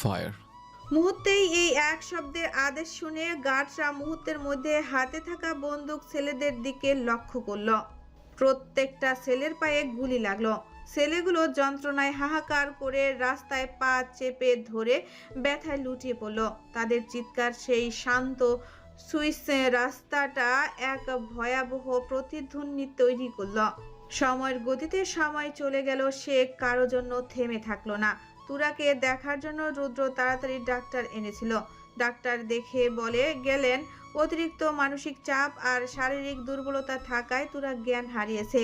Fire. মুহূর্তেই এই এক শব্দের আদেশ শুনে গার্ডরা মুহূর্তের মধ্যে হাতে থাকা বন্দুক ছেলেদের দিকে লক্ষ্য করল। প্রত্যেকটা ছেলের পায়ে গুলি লাগলো। ছেলেগুলো যন্ত্রণায় হাহাকার করে রাস্তায় পা চেপে ধরে ব্যথায় লুটিয়ে পড়ল। তাদের চিৎকার সেই শান্ত সুইস রাস্তাটা এক ভয়াবহ প্রতিধ্বনি তৈরি করল। সময়ের গতিতে সময় চলে গেল, সে কারো জন্য থেমে থাকলো না। তুরাকে দেখার জন্য রুদ্র তাড়াতাড়ি ডাক্তার এনেছিল। ডাক্তার দেখে বলে গেলেন অতিরিক্ত মানসিক চাপ আর শারীরিক দুর্বলতা থাকায় তুরা জ্ঞান হারিয়েছে।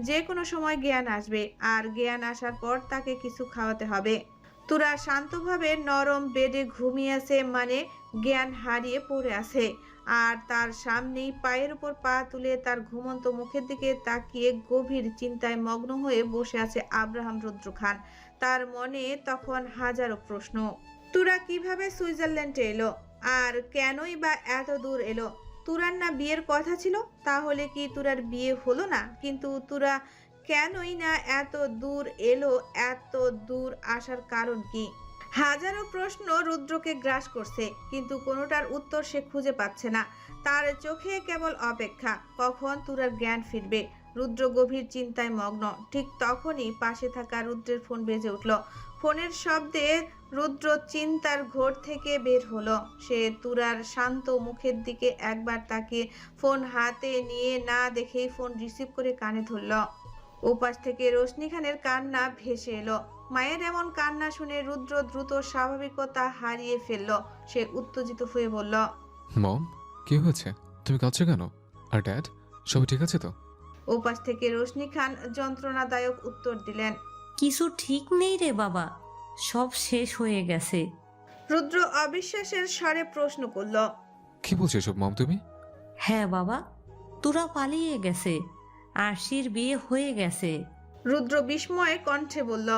যে কোনো সময় জ্ঞান আসবে, আর জ্ঞান আসার পর তাকে কিছু খাওয়াতে হবে। তুরা শান্তভাবে নরম বেডে ঘুমিয়ে আছে, মানে জ্ঞান হারিয়ে পড়ে আছে। আর তার সামনেই পায়ের উপর পা তুলে তার ঘুমন্ত মুখের দিকে তাকিয়ে গভীর চিন্তায় মগ্ন হয়ে বসে আছে আব্রাহাম রুদ্র খান। তার মনে তখন হাজারো প্রশ্ন। তুরা কিভাবে সুইজারল্যান্ডে এলো, আর কেনই বা এত দূর এলো? তুরার না বিয়ের কথা ছিল, তাহলে কি তুরার বিয়ে হলো না? কিন্তু তুরা কেনই না এত দূর এলো? এত দূর আসার কারণ কি? হাজারো প্রশ্ন রুদ্রকে গ্রাস করছে, কিন্তু কোনোটার উত্তর সে খুঁজে পাচ্ছে না। তার চোখে কেবল অপেক্ষা, কখন তুরার জ্ঞান ফিরবে। রুদ্র গভীর চিন্তায় মগ্ন। ঠিক তখনই পাশে থাকা রুদ্রের ফোন বেজে উঠল। ফোনের শব্দে রুদ্র চিন্তার ঘোর থেকে বের হলো। সে তুরার শান্ত মুখের দিকে একবার তাকিয়ে ফোন হাতে নিয়ে না দেখেই ফোন রিসিভ করে কানে ধরল। ওপাশ থেকে রোশনি খানের কান্না ভেসে এলো। মায়ের এমন কান্না শুনে রুদ্র দ্রুত স্বাভাবিকতা হারিয়ে ফেলল। সে উত্তেজিত হয়ে বলল, মম, কি হয়েছে? তুমি কাঁদছো কেন? আর ড্যাড, সবাই ঠিক আছে তো? ওপাশ থেকে রোশনি খান যন্ত্রণাদায়ক উত্তর দিলেন, কিছু ঠিক নেই রে বাবা, সব শেষ হয়ে গেছে। রুদ্র অবিশ্বাসের স্বরে প্রশ্ন করল, কি বলছো এসব মম তুমি? হ্যাঁ বাবা, তোরা পালিয়ে গেছে, আরশির বিয়ে হয়ে গেছে। রুদ্র বিস্ময়ে কণ্ঠে বলল,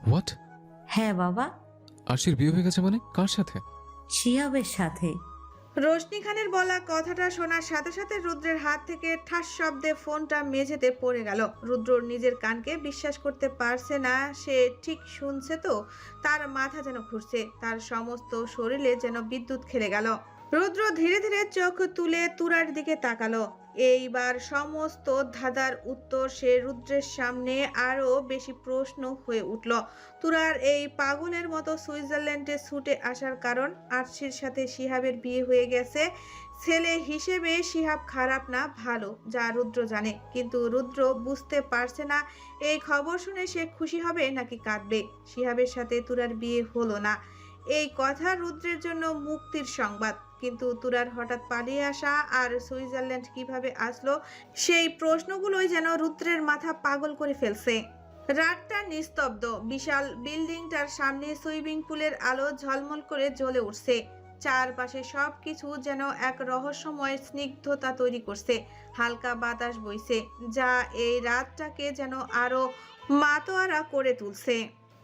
হোয়াট? হ্যাঁ বাবা, আরশির বিয়ে হয়ে গেছে মানে? কার সাথে? শিহাবের সাথে। রোশনি খানের বলা কথাটা শোনার সাথে সাথে রুদ্রের হাত থেকে ঠাস শব্দে ফোনটা মেঝেতে পড়ে গেল। রুদ্র নিজের কানকে বিশ্বাস করতে পারছে না। সে ঠিক শুনছে তো? তার মাথা যেন ঘুরছে, তার সমস্ত শরীরে যেন বিদ্যুৎ খেলে গেল। রুদ্র ধীরে ধীরে চোখ তুলে তুরার দিকে তাকালো। এইবার সমস্ত ধাঁধার উত্তর সে রুদ্রের সামনে আরো বেশি প্রশ্ন হয়ে উঠল। তুরার এই পাগলের মতো সুইজারল্যান্ডে ছুটে আসার কারণ? আরশির সাথে শিহাবের বিয়ে হয়ে গেছে। ছেলে হিসেবে শিহাব খারাপ না, ভালো, যা রুদ্র জানে। কিন্তু রুদ্র বুঝতে পারছে না এই খবর শুনে সে খুশি হবে নাকি কাঁদবে। শিহাবের সাথে তুরার বিয়ে হলো না, এই কথা রুদ্রের জন্য মুক্তির সংবাদ। কিন্তু তুরার হঠাৎ পালিয়ে আসা আর সুইজারল্যান্ড কিভাবে আসলো, সেই প্রশ্নগুলোই যেন রুদ্রের মাথা পাগল করে ফেলছে। রাতটা নিস্তব্ধ। বিশাল বিল্ডিংটার সামনে সুইমিং পুলের আলো ঝলমল করে জ্বলে উঠছে। চারপাশে সবকিছু যেন এক রহস্যময় স্নিগ্ধতা তৈরি করছে। হালকা বাতাস বইছে, যা এই রাতটাকে যেন আরো মাতোয়ারা করে তুলছে।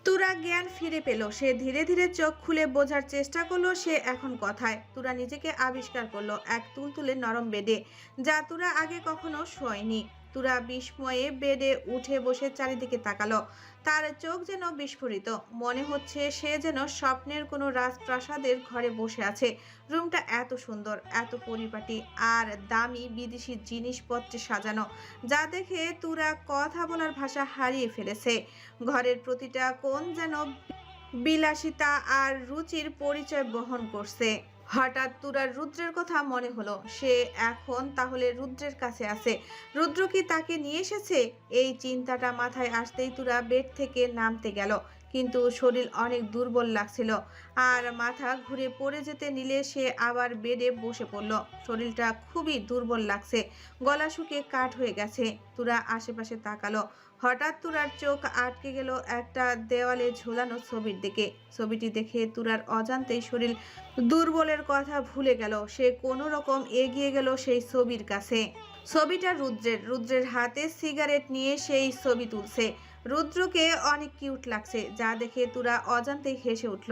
তুরা জ্ঞান ফিরে পেল। সে ধীরে ধীরে চোখ খুলে বোঝার চেষ্টা করলো সে এখন কোথায়। তুরা নিজেকে আবিষ্কার করলো এক তুলতুলে নরম বেডে, যা তুরা আগে কখনো শোয়নি। তুরা বিস্ময়ে বেডে উঠে বসে চারিদিকে তাকালো। তার চোখ যেন বিস্ফোরিত। মনে হচ্ছে সে যেন স্বপ্নের কোনো রাজপ্রাসাদের ঘরে বসে আছে। রুমটা এত সুন্দর, এত পরিপাটি, আর দামি বিদেশি জিনিসপত্রে সাজানো, যা দেখে তুরা কথা বলার ভাষা হারিয়ে ফেলেছে। ঘরের প্রতিটা কোণ যেন বিলাসিতা আর রুচির পরিচয় বহন করছে। হঠাৎ তুরার রুদ্রের কথা মনে হলো। সে এখন তাহলে রুদ্রের কাছে আছে। রুদ্র কি তাকে নিয়ে এসেছে? এই চিন্তাটা মাথায় আসতেই তুরা বেড থেকে নামতে গেল, কিন্তু শরীর অনেক দুর্বল লাগছিল। আর মাথা ঘুরে পড়ে যেতে নিলে সে আবার বেডে বসে পড়ল। শরীরটা খুবই দুর্বল লাগছে, গলা শুকিয়ে কাঠ হয়ে গেছে। তুরা আশেপাশে তাকালো। হঠাৎ তুরার চোখ আটকে গেল একটা দেওয়ালে ঝোলানো ছবির দিকে। ছবিটি দেখে তুরার অজান্তেই শরীর দুর্বলের কথা ভুলে গেল। সে কোনো রকম এগিয়ে গেল সেই ছবির কাছে। ছবিটা রুদ্রের হাতে সিগারেট নিয়ে সেই ছবি তুলছে। রুদ্রকে অনেক কিউট লাগছে, যা দেখে তুরা অজান্তেই হেসে উঠল।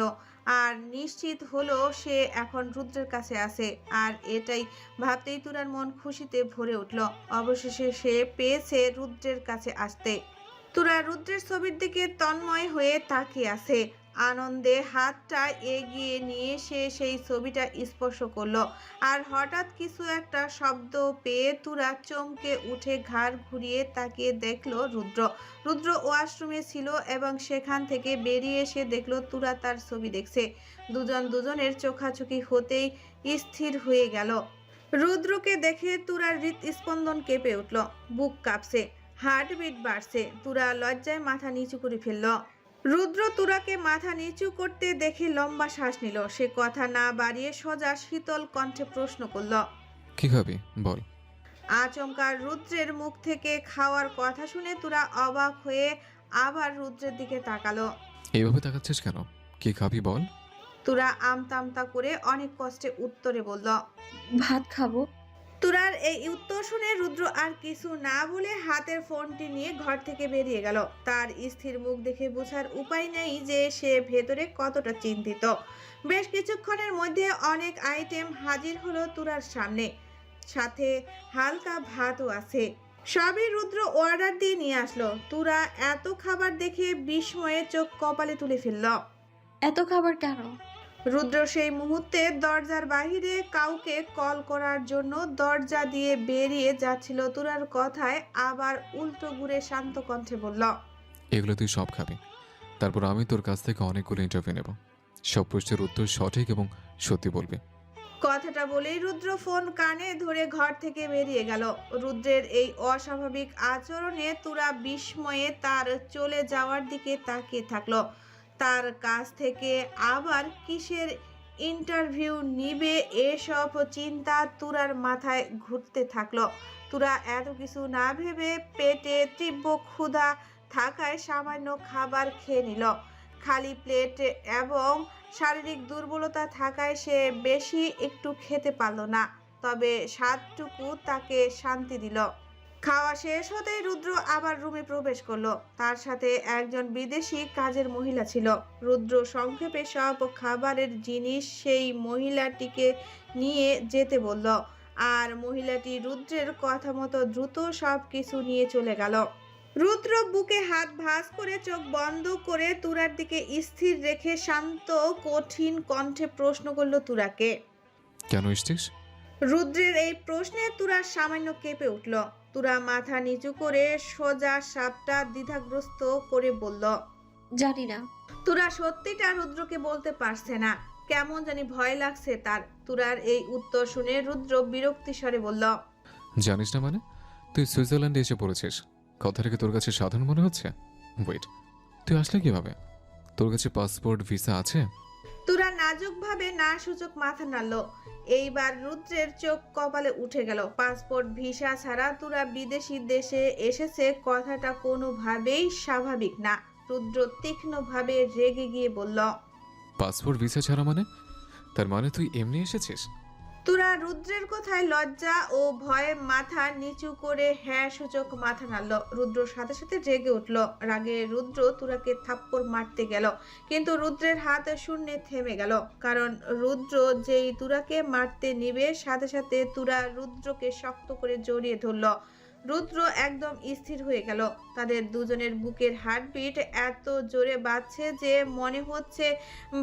আর নিশ্চিত হলো সে এখন রুদ্রের কাছে আছে। আর এটাই ভাবতেই তুরার মন খুশিতে ভরে উঠল। অবশেষে সে পেয়েছে রুদ্রের কাছে আসতে। তুরা রুদ্রের ছবির দিকে তন্ময় হয়ে তাকিয়ে আছে। আনন্দে হাতটা এগিয়ে নিয়ে সে সেই ছবিটা স্পর্শ করলো। আর হঠাৎ কিছু একটা শব্দ পেয়ে তুরা চমকে উঠে ঘাড় ঘুরিয়ে তাকিয়ে দেখলো রুদ্র ওয়াশরুমে ছিল এবং সেখান থেকে বেরিয়ে এসে দেখলো তুরা তার ছবি দেখছে। দুজনের চোখাচোখি হতেই স্থির হয়ে গেল। রুদ্রকে দেখে তুরার হৃৎস্পন্দন কেঁপে উঠল, বুক কাঁপছে, হার্টবিট বাড়ছে। তুরা লজ্জায় মাথা নিচু করে ফেলল। রুদ্র তুরাকে মাথা নিচু করতে দেখে লম্বা শ্বাস নিল। সে কথা না বাড়িয়ে সোজা শীতল কণ্ঠে প্রশ্ন করল, কি খাবি বল। আচমকা রুদ্রের মুখ থেকে খাওয়ার কথা শুনে তুরা অবাক হয়ে আবার রুদ্রের দিকে তাকালো। এইভাবে তাকাচ্ছিস কেন? কি খাবি বল। তুরা আমতা করে অনেক কষ্টে উত্তরে বলল, ভাত খাবো। তুরার এই উত্তর শুনে রুদ্র আর কিছু না বলে হাতের ফোনটি নিয়ে ঘর থেকে বেরিয়ে গেল। তার স্থির মুখ দেখে বোঝার উপায় নেই যে সে ভেতরে কতটা চিন্তিত। বেশ কিছুক্ষণের মধ্যে অনেক আইটেম হাজির হলো তুরার সামনে, সাথে হালকা ভাতও আছে। সবই রুদ্র অর্ডার দিয়ে নিয়ে আসলো। তুরা এত খাবার দেখে বিস্ময়ে চোখ কপালে তুলে ফেলল। এত খাবার কেন? রুদ্র সেই মুহূর্তে দরজার বাহিরে কাউকে কল করার জন্য দরজা দিয়ে বেরিয়ে যাচ্ছিল। তুরার কথায় আবার উল্টো ঘুরে শান্ত কণ্ঠে বলল, এগুলো তুই সব খাবি, তারপর আমি তোর কাছ থেকে অনেকগুলো ইন্টারভিউ নেব। সব প্রশ্নের উত্তর সঠিক এবং সত্যি বলবি। কথাটা বলেই রুদ্র ফোন কানে ধরে ঘর থেকে বেরিয়ে গেল। রুদ্রের এই অস্বাভাবিক আচরণে তুরা বিস্ময়ে তার চলে যাওয়ার দিকে তাকিয়ে থাকলো। তার কাছ থেকে আবার কিসের ইন্টারভিউ নিবে এসব চিন্তা তুরার মাথায় ঘুরতে থাকলো। তুরা এত কিছু না ভেবে পেটে তীব্র ক্ষুধা থাকায় সামান্য খাবার খেয়ে নিল। খালি প্লেট এবং শারীরিক দুর্বলতা থাকায় সে বেশি একটু খেতে পারল না, তবে স্বাদটুকু তাকে শান্তি দিল। খাওয়া শেষ হতেই রুদ্র আবার রুমে প্রবেশ করলো। তার সাথে একজন বিদেশি কাজের মহিলা ছিল। রুদ্র সংক্ষেপে সব খাবারের জিনিস সেই মহিলাটিকে নিয়ে যেতে বলল, আর মহিলাটি রুদ্রের কথা মতো দ্রুত সব কিছু নিয়ে চলে গেল। রুদ্র বুকে হাত ভাঁজ করে চোখ বন্ধ করে তুরার দিকে স্থির রেখে শান্ত কঠিন কণ্ঠে প্রশ্ন করলো তুরাকে। কেন এসছিস? রুদ্রের এই প্রশ্নে তুরা সামান্য কেঁপে উঠল। তুরা মাথা নিচু করে সোজা সাপটা দ্বিধাগ্রস্ত করে বলল, জানি না। তুরা সত্যিটা রুদ্রকে বলতে পারছে না, কেমন জানি ভয় লাগছে তার। তুরার এই উত্তর শুনে রুদ্র বিরক্তি স্বরে বলল, জানিস না মানে? তুই সুইজারল্যান্ডে এসে পড়েছিস, কথাটা কি তোর কাছে সাধারণ মনে হচ্ছে? ওয়েট, তুই আসলে কিভাবে? তোর কাছে পাসপোর্ট ভিসা আছে? তুরা নাজুকভাবে না সূচক মাথা নাড়ল। এইবার রুদ্রের চোখ কপালে উঠে গেল। পাসপোর্ট ভিসা ছাড়া তুরা বিদেশি দেশে এসেছে, কথাটা কোনোভাবেই স্বাভাবিক না। রুদ্র তীক্ষ্ণভাবে রেগে গিয়ে বলল, পাসপোর্ট ভিসা ছাড়া মানে? তার মানে তুই এমনি এসেছিস? তুরা রুদ্রের কথায় লজ্জা ও ভয়ে মাথা নিচু করে হ্যাঁ সূচক মাথা নাড়ল। রুদ্র সাথে সাথে রেগে উঠল। রাগে রুদ্র তুরাকে থাপ্পড় মারতে গেল, কিন্তু রুদ্রের হাত শূন্যে থেমে গেল। কারণ রুদ্র যেই তুরাকে মারতে নিবে, সাথে সাথে তুরা রুদ্রকে শক্ত করে জড়িয়ে ধরল। রুদ্র একদম স্থির হয়ে গেল। তাদের দুজনের বুকের হার্টবিট এত জোরে বাজছে যে মনে হচ্ছে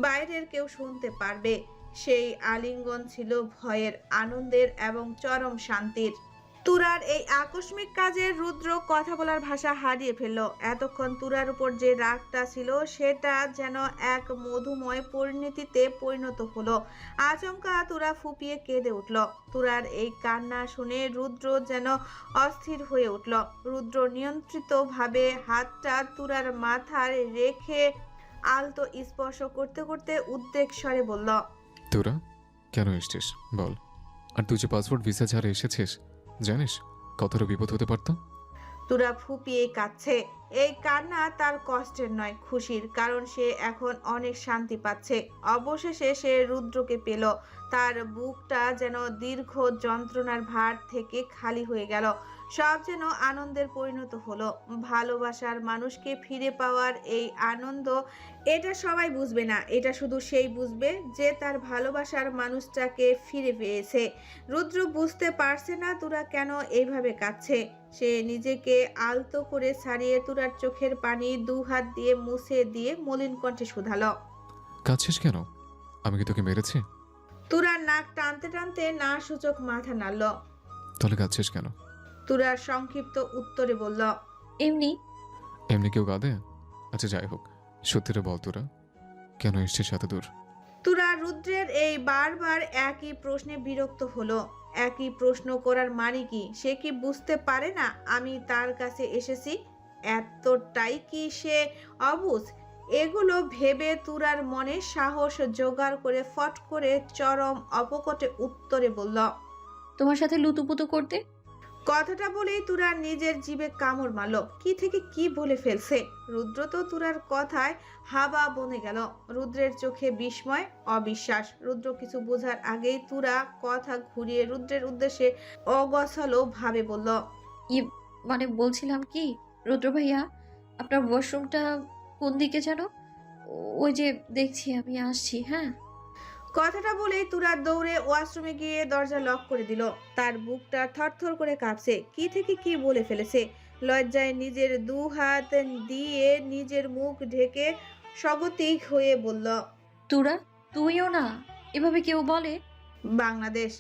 বাইরের কেউ শুনতে পারবে। সেই আলিঙ্গন ছিল ভয়ের, আনন্দের এবং চরম শান্তির। তুরার এই আকস্মিক কাজে রুদ্র কথা বলার ভাষা হারিয়ে ফেলল। এতক্ষণ তুরার উপর যে রাগটা ছিল সেটা যেন এক মধুময় পরিণতিতে পরিণত হলো। আচমকা তুরা ফুপিয়ে কেঁদে উঠল। তুরার এই কান্না শুনে রুদ্র যেন অস্থির হয়ে উঠল। রুদ্র নিয়ন্ত্রিতভাবে হাতটা তুরার মাথায় রেখে আলতো স্পর্শ করতে করতে উদ্বেগ স্বরে বলল, তোরা কেন এসছিস বল। আর তুই যে পাসপোর্ট ভিসা ছাড়া এসেছিস, জানিস কতটা বিপদ হতে পারত? তুরা ফুপিয়ে কাঁদছে। এই কান্না তার কষ্টের নয়, খুশির, কারণ সে এখন অনেক শান্তি পাচ্ছে। অবশেষে সে রুদ্রকে পেল। তার বুকটা যেন দীর্ঘ যন্ত্রণার ভার থেকে খালি হয়ে গেল। সব যেন আনন্দের পরিণত হলো। ভালোবাসার মানুষকে ফিরে পাওয়ার এই আনন্দ, এটা সবাই বুঝবে না, এটা শুধু সেই বুঝবে যে তার ভালোবাসার মানুষটাকে ফিরে পেয়েছে। রুদ্র বুঝতে পারছে না তুরা কেন এইভাবে কাঁদছে। সে নিজেকে আলতো করে ছাড়িয়ে তুরার চোখের পানি দু হাত দিয়ে মুছে দিয়ে মলিন কণ্ঠে শুধালো। কাঁদছিস কেন? আমি কি তোকে মেরেছি? তুরার নাক টানতে টানতে না সূচক মাথা নাড়ল। তাহলে কাঁদছিস কেন? তুরার সংক্ষিপ্ত উত্তরে বলল, এমনি। এমনি কেউ কাঁদে? আচ্ছা যাই হোক, সত্যিটা বল তোরা, কেন এসছিস এত দূর? তুরা রুদ্রের এই বারবার একই প্রশ্নে বিরক্ত হলো। একই প্রশ্ন করার মানে কি? সে কি বুঝতে পারে না আমি তার কাছে এসেছি? এতটাই কি সে অবুঝ? এগুলো ভেবে তুরার মনে সাহস জোগাড় করে ফট করে চরম অপকটে উত্তরে বলল। তোমার সাথে লুতুপুতু করতে। কথাটা বলেই তুরা নিজের জিভে কামড় মারল। কি থেকে কি বলে ফেলছে। রুদ্র তো তুরার কথায় হাবা বনে গেল। রুদ্রের চোখে বিস্ময়, অবিশ্বাস। রুদ্র কিছু বোঝার আগেই তুরা কথা ঘুরিয়ে রুদ্রের উদ্দেশ্যে অগোছালো ভাবে বলল, মানে বলছিলাম কি, রুদ্র ভাইয়া, আপনার ওয়াশরুমটা কোন দিকে যেন? ওই যে দেখছি, আমি আসছি। হ্যাঁ। কথাটা বলেই তুরা দৌড়ে ওয়াশরুমে গিয়ে দরজা লক করে দিল। তার বুকটা থরথর করে কাঁপছে। কি থেকে কি বলে ফেলেছে। লজ্জায় নিজের দু হাত দিয়ে নিজের মুখ ঢেকে স্বাগতিক হয়ে বলল, তুরা, তুইও না, এভাবে কেউ বলে? বাংলাদেশ।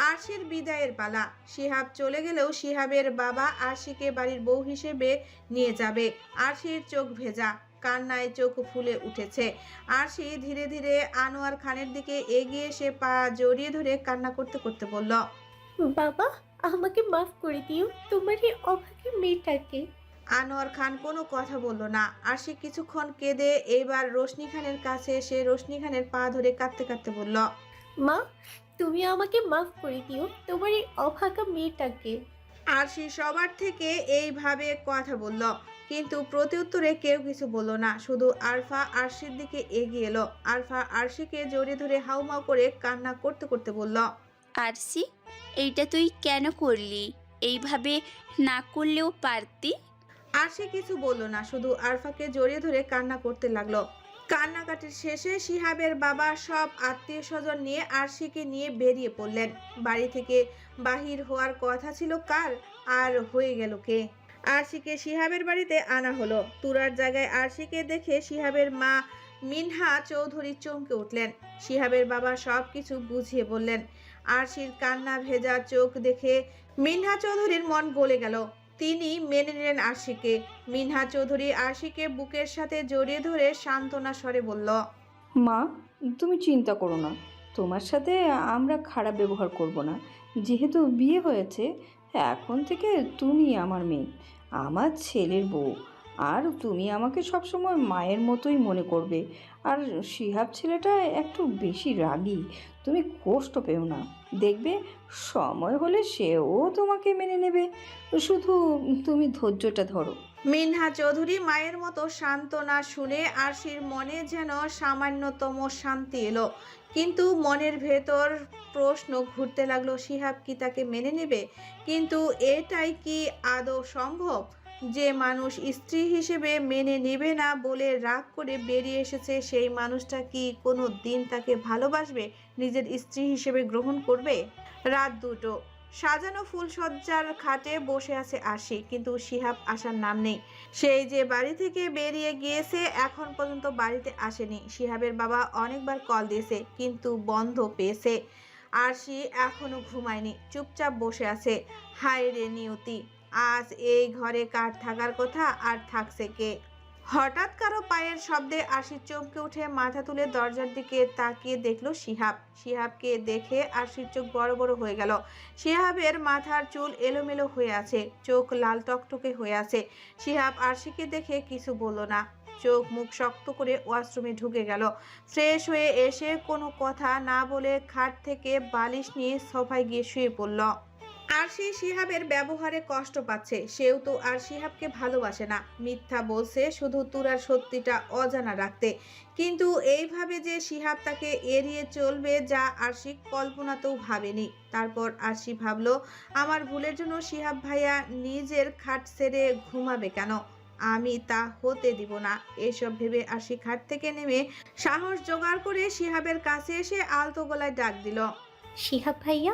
আরশির বিদায়ের পালা। শিহাব চলে গেলেও শিহাবের বাবা আরশিকে বাড়ির বউ হিসেবে নিয়ে যাবে। আরশির চোখ ভেজা, কান্নায় চোখ ফুলে উঠেছে। আরশি ধীরে ধীরে আনোয়ার খানের দিকে এগিয়ে এসে পা জড়িয়ে ধরে কান্না করতে করতে বলল, বাবা, আমাকে মাফ করে দিও, তোমার এই অভাগী মেয়েটাকে। আনোয়ার খান কোনো কথা বলল না। আরশি কিছুক্ষণ কেঁদে এবার রোশনি খানের কাছে এসে রোশনি খানের পা ধরে কাঁদতে কাঁদতে বলল, মা, তুমি আমাকে মাফ করে দিও, তোমার এই অভাগা মেয়েটাকে। আরশি সবার থেকে এইভাবে কথা বলল, কিন্তু প্রত্যুত্তরে কেউ কিছু বলল না। শুধু আরফা আরশির দিকে এগিয়ে এলো। আরফা আরশিকে জড়িয়ে ধরে হাউমাউ করে কান্না করতে করতে বলল, আরসি, এইটা তুই কেন করলি? এইভাবে না করলেও পারতি। আরশি কিছু বলল না, শুধু আরফাকে জড়িয়ে ধরে কান্না করতে লাগলো। কান্নাকাটির শেষে শিহাবের বাবা সব আত্মীয় স্বজন নিয়ে আরশিকে নিয়ে বেরিয়ে পড়লেন। বাড়ি থেকে বাহির হওয়ার কথা ছিল কার, আর হয়ে গেল কে? আরশিকে শিহাবের বাড়িতে আনা হলো। তুরার জায়গায় আরশিকে দেখে শিহাবের মা মিনহা চৌধুরী চমকে উঠলেন। শিহাবের বাবা সব কিছু বুঝিয়ে বললেন। আরশির কান্না ভেজা চোখ দেখে মিনহা চৌধুরীর মন গলে গেল। তিনি মেনে নিলেন আরশিকে। মিনহা চৌধুরী আরশিকে বুকের সাথে জড়িয়ে ধরে সান্ত্বনা স্বরে বলল, মা, তুমি চিন্তা করো না, তোমার সাথে আমরা খারাপ ব্যবহার করব না। যেহেতু বিয়ে হয়েছে, এখন থেকে তুমি আমার মেয়ে, আমার ছেলের বউ। আর তুমি আমাকে সবসময় মায়ের মতোই মনে করবে। আর শিহাব ছেলেটা একটু বেশি রাগী, তুমি কষ্ট পেও না। দেখবে সময় হলে সেও তোমাকে মেনে নেবে, শুধু তুমি ধৈর্যটা ধরো। মিনহা চৌধুরী মায়ের মতো সান্ত্বনা শুনে আরশির মনে যেন সামান্যতম শান্তি এলো। কিন্তু মনের ভেতর প্রশ্ন ঘুরতে লাগলো, শিহাব কি তাকে মেনে নেবে? কিন্তু এটাই কি আদৌ সম্ভব? যে মানুষ স্ত্রী হিসেবে মেনে নেবে না বলে রাগ করে বেরিয়ে এসেছে, সেই মানুষটা কি কোনো দিন তাকে ভালোবাসবে, নিজের স্ত্রী হিসেবে গ্রহণ করবে? রাত 2টো। সাজানো ফুলসজ্জার খাটে বসে আছে আরশি, কিন্তু শিহাব আসার নাম নেই। সেই যে বাড়ি থেকে বেরিয়ে গিয়েছে, এখন পর্যন্ত বাড়িতে আসেনি। শিহাবের বাবা অনেকবার কল দিয়েছে, কিন্তু বন্ধ পেয়েছে। আরশি এখনো ঘুমায়নি, চুপচাপ বসে আছে। হায় রে নিয়তি, আজ এই ঘরে কার থাকার কথা, আর থাকছে কে? হঠাৎ কারো পায়ের শব্দে আরশি চমকে উঠে মাথা তুলে দরজার দিকে তাকিয়ে দেখলো শিহাব। শিহাবকে দেখে আরশির চোখ বড় বড় হয়ে গেল। শিহাবের মাথার চুল এলোমেলো হয়ে আছে, চোখ লাল টকটকে হয়ে আছে। শিহাব আরশিকে দেখে কিছু বলল না, চোখ মুখ শক্ত করে ওয়াশরুমে ঢুকে গেল। ফ্রেশ হয়ে এসে কোনো কথা না বলে খাট থেকে বালিশ নিয়ে সোফায় গিয়ে শুয়ে পড়ল। আরশি শিহাবের ব্যবহারে কষ্ট পাচ্ছে। সেও তো আর শিহাবকে ভালোবাসে না, মিথ্যা বলছে শুধু তুরার সত্যিটা অজানা রাখতে। কিন্তু এইভাবে যে শিহাব তাকে এড়িয়ে চলবে যা আরশি কল্পনাতেও ভাবেনি। তারপর আরশি ভাবলো, আমার ভুলের জন্য শিহাব ভাইয়া নিজের খাট ছেড়ে ঘুমাবে কেন? আমি তা হতে দিব না। এসব ভেবে আরশি খাট থেকে নেমে সাহস জোগাড় করে শিহাবের কাছে এসে আলতো গলায় ডাক দিল। শিহাব ভাইয়া।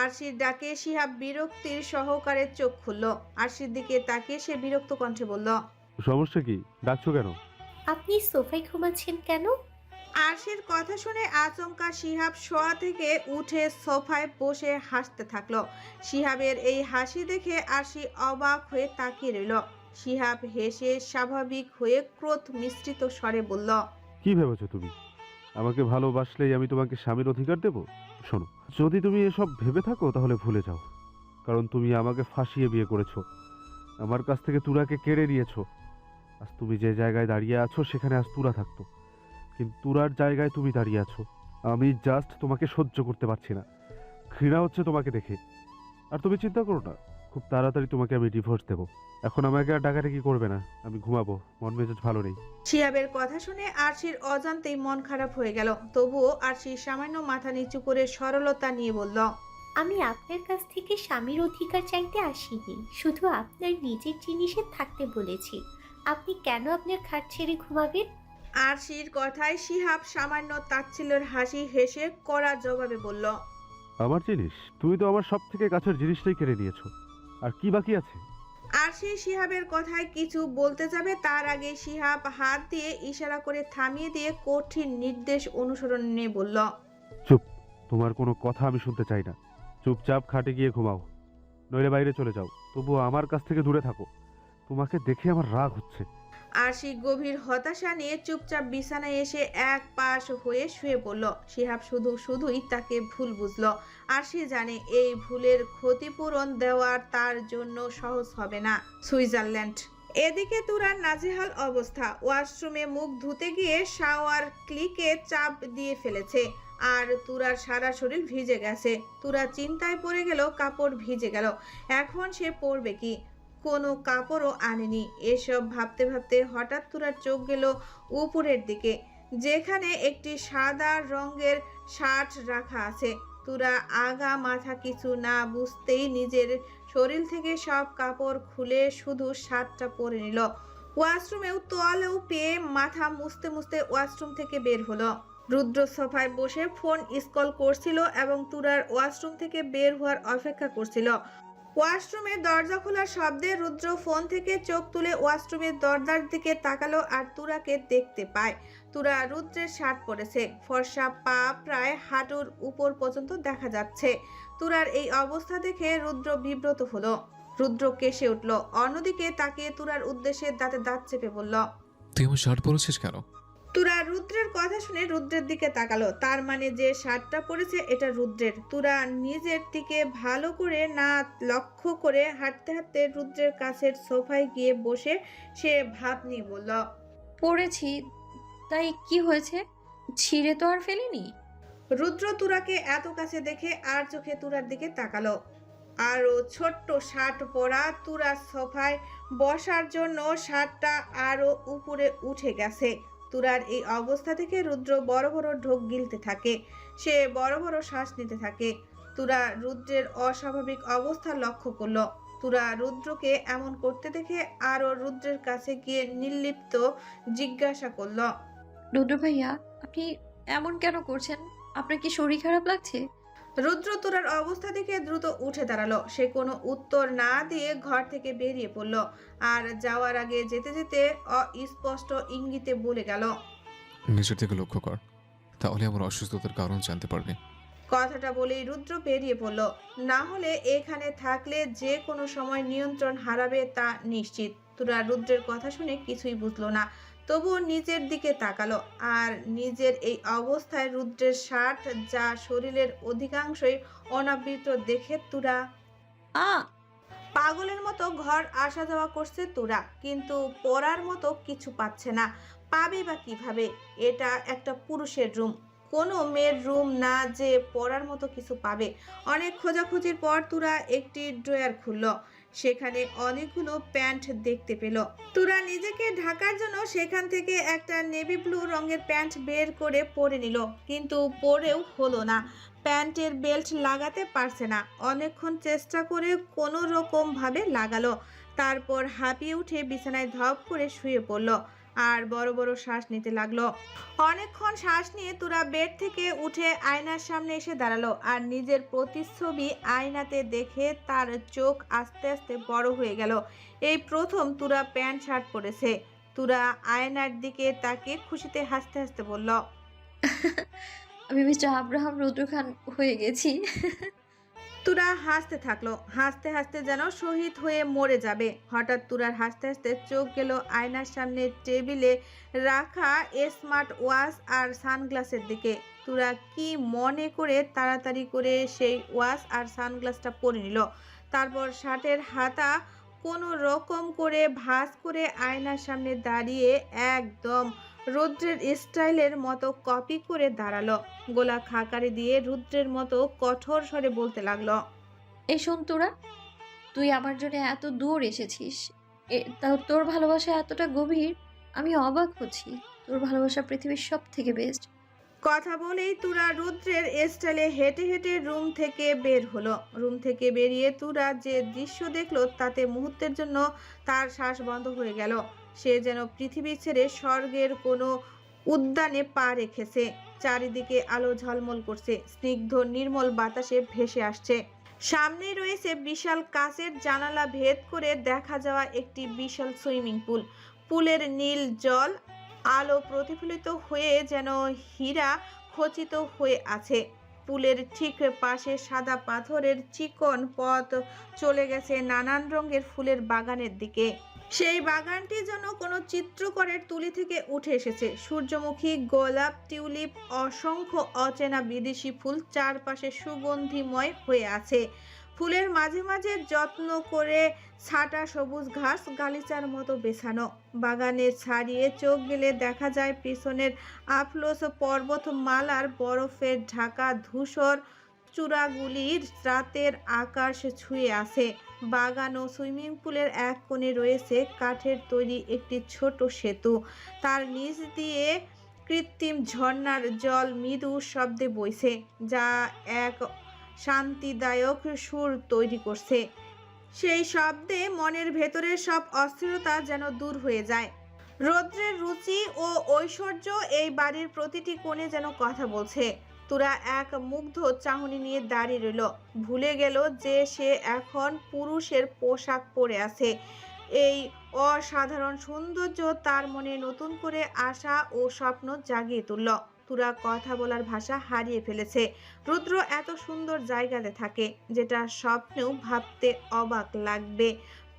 আরশির ডাকে শিহাব বিরক্তির সহকারে চোখ খুলল। আরশির দিকে তাকিয়ে সে বিরক্ত কণ্ঠে বলল, সমস্যা কি? ডাকছো কেন? আপনি সোফায় ঘুমাচ্ছেন কেন? আরশির কথা শুনে আচমকা শিহাব শোয়া থেকে উঠে সোফায় বসে হাসতে থাকলো। শিহাবের এই হাসি দেখে আরশি অবাক হয়ে তাকিয়ে রইল। শিহাব হেসে স্বাভাবিক হয়ে ক্রোধ মিশ্রিত স্বরে বলল, কি ভেবেছো তুমি? আমাকে ভালোবাসলেই আমি তোমাকে স্বামীর অধিকার দেব? শোনো, যদি তুমি এসব ভেবে থাকো তাহলে ভুলে যাও, কারণ তুমি আমাকে ফাঁসিয়ে বিয়ে করেছো, আমার কাছ থেকে তুরাকে কেড়ে নিয়েছো। আজ তুমি যে জায়গায় দাঁড়িয়ে আছো সেখানে আজ তুরা থাকতো, কিন্তু তুরার জায়গায় তুমি দাঁড়িয়ে আছো। আমি জাস্ট তোমাকে সহ্য করতে পারছি না, ঘৃণা হচ্ছে তোমাকে দেখে। আর তুমি চিন্তা করো না, খুব তাড়াতাড়ি তোমাকে আমি ডিভোর্স দেবো। এখন আমাকে আর ডাকাডাকি করবে না, আমি ঘুমাবো, মন মেজাজ ভালো নেই। শিহাবের কথা শুনে আরশির অজান্তেই মন খারাপ হয়ে গেল। তবুও আরশি সামান্য মাথা নিচু করে সরলতা নিয়ে বলল, আমি আপনার কাছ থেকে স্বামীর অধিকার চাইতে আসিনি, শুধু আপনার নিজের জিনিসে থাকতে বলেছি। আপনি কেন আপনার খাট ছেড়ে ঘুমাবেন? আরশির কথায় শিহাব সামান্য তাচ্ছিল্যের হাসি হেসে কড়া জবাবে বলল, আমার জিনিস? তুমি তো আমার সব থেকে কাছের জিনিসটাই কেড়ে নিয়েছো, আর কি বাকি আছে? আরশি শিহাবের কথায় কিছু বলতে যাবে তার আগে শিহাব হাত দিয়ে ইশারা করে থামিয়ে দিয়ে কঠিন নির্দেশ অনুসরণ নিয়ে বলল, চুপ, তোমার কোনো কথা আমি শুনতে চাই না। চুপচাপ খাটে গিয়ে ঘুমাও, নইলে বাইরে চলে যাও, তবুও আমার কাছ থেকে দূরে থাকো। তোমাকে দেখে আমার রাগ হচ্ছে। আরশি গভীর হতাশা নিয়ে চুপচাপ বিছানায় এসে এক পাশ হয়ে শুয়ে পড়ল। শিহাব শুধুই তাকে ভুল বুঝলো। আরশি জানে এই ভুলের ক্ষতিপূরণ দেওয়ার তার জন্য সহজ হবে না। সুইজারল্যান্ড। এদিকে তুরার নাজেহাল অবস্থা। ওয়াশরুমে মুখ ধুতে গিয়ে শাওয়ার ক্লিকে চাপ দিয়ে ফেলেছে, আর তুরার সারা শরীর ভিজে গেছে। তুরা চিন্তায় পড়ে গেল, কাপড় ভিজে গেল, এখন সে পরবে কি? কোনো কাপড়ও আনেনি। এসব ভাবতে ভাবতে হঠাৎ তুরার চোখ গেল উপরের দিকে, যেখানে একটি সাদা রঙের শার্ট রাখা আছে। তুরা আগা মাথা কিছু না বুঝতেই নিজের শরীর থেকে সব কাপড় খুলে শুধু শার্টটা পরে নিল। ওয়াশরুমেও তোয়ালেও পেয়ে মাথা মুছতে মুছতে ওয়াশরুম থেকে বের হলো। রুদ্র সোফায় বসে ফোন স্ক্রল করছিল এবং তুরার ওয়াশরুম থেকে বের হওয়ার অপেক্ষা করছিল। ওয়াশরুমের দরজা খোলার শব্দে রুদ্র ফোন থেকে চোখ তুলে ওয়াশরুমের দরজার দিকে তাকালো আর তুরাকে দেখতে পায়। তুরা রুদ্রের শার্ট পরেছে, ফর্সা পা প্রায় হাঁটুর উপর পর্যন্ত দেখা যাচ্ছে। তুরার এই অবস্থা দেখে রুদ্র বিব্রত হলো। রুদ্র কেসে উঠল। অন্যদিকে তাকিয়ে তুরার উদ্দেশ্যে দাঁতে দাঁত চেপে বলল, তুই আমার শার্ট পরেছিস কেন? তুরা রুদ্রের কথা শুনে রুদ্রের দিকে তাকালো। তার মানে যে শার্টটা পরেছে এটা রুদ্রের। তুরা নিজের দিকে ভালো করে না লক্ষ্য করে হাঁটতে হাঁটতে রুদ্রের কাছের সোফায় গিয়ে বসে সে ভাব নিয়ে বলল, পড়েছি, তাই কি হয়েছে? ছিঁড়ে তো আর ফেলিনি। রুদ্র তুরাকে এত কাছে দেখে আর চোখে তুরার দিকে তাকালো। আরো ছোট্ট শার্ট পরা তুরা সোফায় বসার জন্য শার্টটা আরো উপরে উঠে গেছে। তুরার এই অবস্থা থেকে রুদ্র বড় বড় ঢোক গিলতে থাকে, সে বড় বড় শ্বাস নিতে থাকে। তুরা রুদ্রের অস্বাভাবিক অবস্থা লক্ষ্য করলো। তুরা রুদ্রকে এমন করতে দেখে আরো রুদ্রের কাছে গিয়ে নির্লিপ্ত জিজ্ঞাসা করলো, রুদ্র ভাইয়া, আপনি এমন কেন করছেন? আপনার কি শরীর খারাপ লাগছে? রুদ্র তুরার অবস্থা দেখে দ্রুত উঠে দাঁড়ালো। সে কোনো উত্তর না দিয়ে ঘর থেকে বেরিয়ে পড়ল, আর যাওয়ার আগে যেতে যেতে অস্পষ্ট ইঙ্গিতে বলে গেল, নিজের থেকে লক্ষ্য কর, তাহলে আমার অসুস্থতার কারণ জানতে পারবি। কথাটা বলেই রুদ্র বেরিয়ে পড়ল। না হলে এখানে থাকলে যে কোনো সময় নিয়ন্ত্রণ হারাবে তা নিশ্চিত। তুরা রুদ্রের কথা শুনে কিছুই বুঝলো না, তবুও নিজের দিকে তাকালো। আর নিজের এই অবস্থায় রুদ্রের শার্ট যা শরীরের অধিকাংশই অনাবৃত দেখে তুরা পাগলের মতো ঘর আসা যাওয়া করছে। তুরা কিন্তু পরার মতো কিছু পাচ্ছে না, পাবে বা কিভাবে? এটা একটা পুরুষের রুম, কোনো মেয়ের রুম না যে পরার মতো কিছু পাবে। অনেক খোঁজাখুঁজির পর তুরা একটি ড্রয়ার খুলল, সেখানে অনেকগুলো প্যান্ট দেখতে পেল। তুরা নিজেকে ঢাকার জন্য সেখান থেকে একটা নেভি ব্লু রঙের প্যান্ট বের করে পরে নিল, কিন্তু পরেও হলো না। প্যান্টের বেল্ট লাগাতে পারছে না। অনেকক্ষণ চেষ্টা করে কোনো রকম ভাবে লাগালো। তারপর হাঁপিয়ে উঠে বিছানায় ধপ করে শুয়ে পড়ল আর বড় বড় শ্বাস নিতে লাগলো। অনেকক্ষণ শ্বাস নিয়ে তুরা বেড থেকে উঠে আয়নার সামনে এসে দাঁড়ালো আর নিজের প্রতিচ্ছবি আয়নাতে দেখে তার চোখ আস্তে আস্তে বড় হয়ে গেল। এই প্রথম তুরা প্যান্ট শার্ট পরেছে। তুরা আয়নার দিকে তাকিয়ে খুশিতে হাসতে হাসতে বলল, আমি মিস্টার আব্রাহাম রুদ্র খান হয়ে গেছি। তুরা হাসতে থাকলো, হাসতে হাসতে যেন শহীদ হয়ে মরে যাবে। হঠাৎ তুরার হাসতে হাসতে চোখ গেল আয়নার সামনে টেবিলে রাখা স্মার্ট ওয়াচ আর সানগ্লাসের দিকে। তুরা কি মনে করে তাড়াতাড়ি করে সেই ওয়াচ আর সানগ্লাসটা পরে নিল। তারপর শার্টের হাতা কোনো রকম করে ভাঁজ করে আয়নার সামনে দাঁড়িয়ে একদম রুদ্রের স্টাইলের মতো কপি করে দাঁড়ালো। গোলা খাকারি দিয়ে রুদ্রের মতো কঠোর স্বরে বলতে লাগলো, এই শোন তোরা, তুই আমার জন্য এত দূর এসেছিস, তাও তোর ভালোবাসা এতটা গভীর, আমি অবাক হচ্ছি। তোর ভালোবাসা পৃথিবীর সব থেকে বেস্ট। কথা বলেই তুরা রুদ্রের স্টাইলে হেঁটে হেঁটে রুম থেকে বের হলো। রুম থেকে বেরিয়ে তুরা যে দৃশ্য দেখলো তাতে মুহূর্তের জন্য তার শ্বাস বন্ধ হয়ে গেল। সে যেন পৃথিবী ছেড়ে স্বর্গের কোনো উদ্যানে পা রেখেছে। চারিদিকে আলো ঝলমল করছে, স্নিগ্ধ নির্মল বাতাসে ভেসে আসছে। সামনেই রয়েছে বিশাল কাচের জানালা ভেদ করে দেখা যাওয়া একটি বিশাল সুইমিং পুল। পুলের নীল জল আলো প্রতিফলিত হয়ে যেন হীরা খচিত হয়ে আছে। পুলের ঠিক পাশে সাদা পাথরের চিকন পথ চলে গেছে নানান রঙের ফুলের বাগানের দিকে। সেই বাগানটি যেন কোনো চিত্রকরের তুলি থেকে উঠে এসেছে। সূর্যমুখী, গোলাপ, টিউলিপ, অসংখ্য অচেনা বিদেশি ফুল চারপাশে সুগন্ধিময় হয়ে আছে। ফুলের মাঝে মাঝে যত্ন করে ছাটা সবুজ ঘাস গালিচার মতো বেছানো। বাগানে ছাড়িয়ে চোখ গেলে দেখা যায় পিছনের আফলোস পর্বতমালার বরফের ঢাকা ধূসর চূড়াগুলির রাতের আকাশ ছুঁয়ে আছে। বাগান ও সুইমিং পুলের এক কোণে রয়েছে কাঠের তৈরি একটি ছোট সেতু। তার নিচ দিয়ে কৃত্রিম ঝর্ণার জল মৃদু শব্দে বইছে, যা এক শান্তিদায়ক সুর তৈরি করছে। সেই শব্দে মনের ভেতরের সব অস্থিরতা যেন দূর হয়ে যায়। রৌদ্রের রুচি ও ঐশ্বর্য এই বাড়ির প্রতিটি কোণে যেন কথা বলছে। তুরা এক মুগ্ধ চাহনি নিয়ে দাঁড়িয়ে রইল, ভুলে গেল যে সে এখন পুরুষের পোশাক পরে আছে। এই অসাধারণ সৌন্দর্য তার মনে নতুন করে আশা ও স্বপ্ন জাগিয়ে তুলল। তুরা কথা বলার ভাষা হারিয়ে ফেলেছে। রুদ্র এত সুন্দর জায়গাতে থাকে যেটা স্বপ্নেও ভাবতে অবাক লাগবে।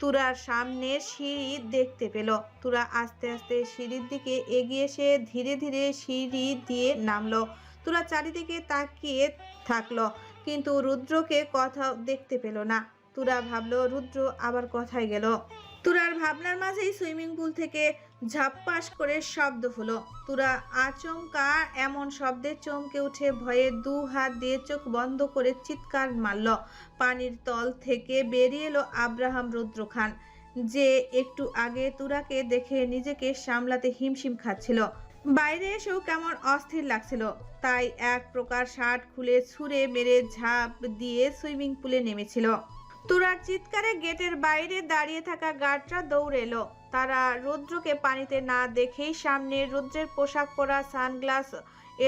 তুরার সামনে সিঁড়ি দেখতে পেল। তুরা আস্তে আস্তে সিঁড়ির দিকে এগিয়ে এসে ধীরে ধীরে সিঁড়ি দিয়ে নামলো। তুরা চারিদিকে তাকিয়ে থাকলো, কিন্তু রুদ্রকে কোথাও দেখতে পেল না। তুরা ভাবলো রুদ্র আবার কোথায় গেল। তুরার ভাবনার মাঝেই সুইমিং পুল থেকে ঝাপ্পাস করে শব্দ হলো। তুরা আচমকা এমন শব্দে চমকে উঠে ভয়ে দু হাত দিয়ে চোখ বন্ধ করে চিৎকার মারল। পানির তল থেকে বেরিয়ে এলো আব্রাহাম রুদ্র খান, যে একটু আগে তুরাকে দেখে নিজেকে সামলাতে হিমশিম খাচ্ছিল। বাইরে এসেও কেমন অস্থির লাগছিল, তাই এক প্রকার শার্ট খুলে ছুঁড়ে মেরে ঝাঁপ দিয়ে সুইমিং পুলে নেমেছিল। তুরার চিৎকারে গেটের বাইরে দাঁড়িয়ে থাকা গার্ডরা দৌড়ে এলো। তারা রুদ্রকে পানিতে না দেখেই সামনে রুদ্রের পোশাক পরা, সানগ্লাস,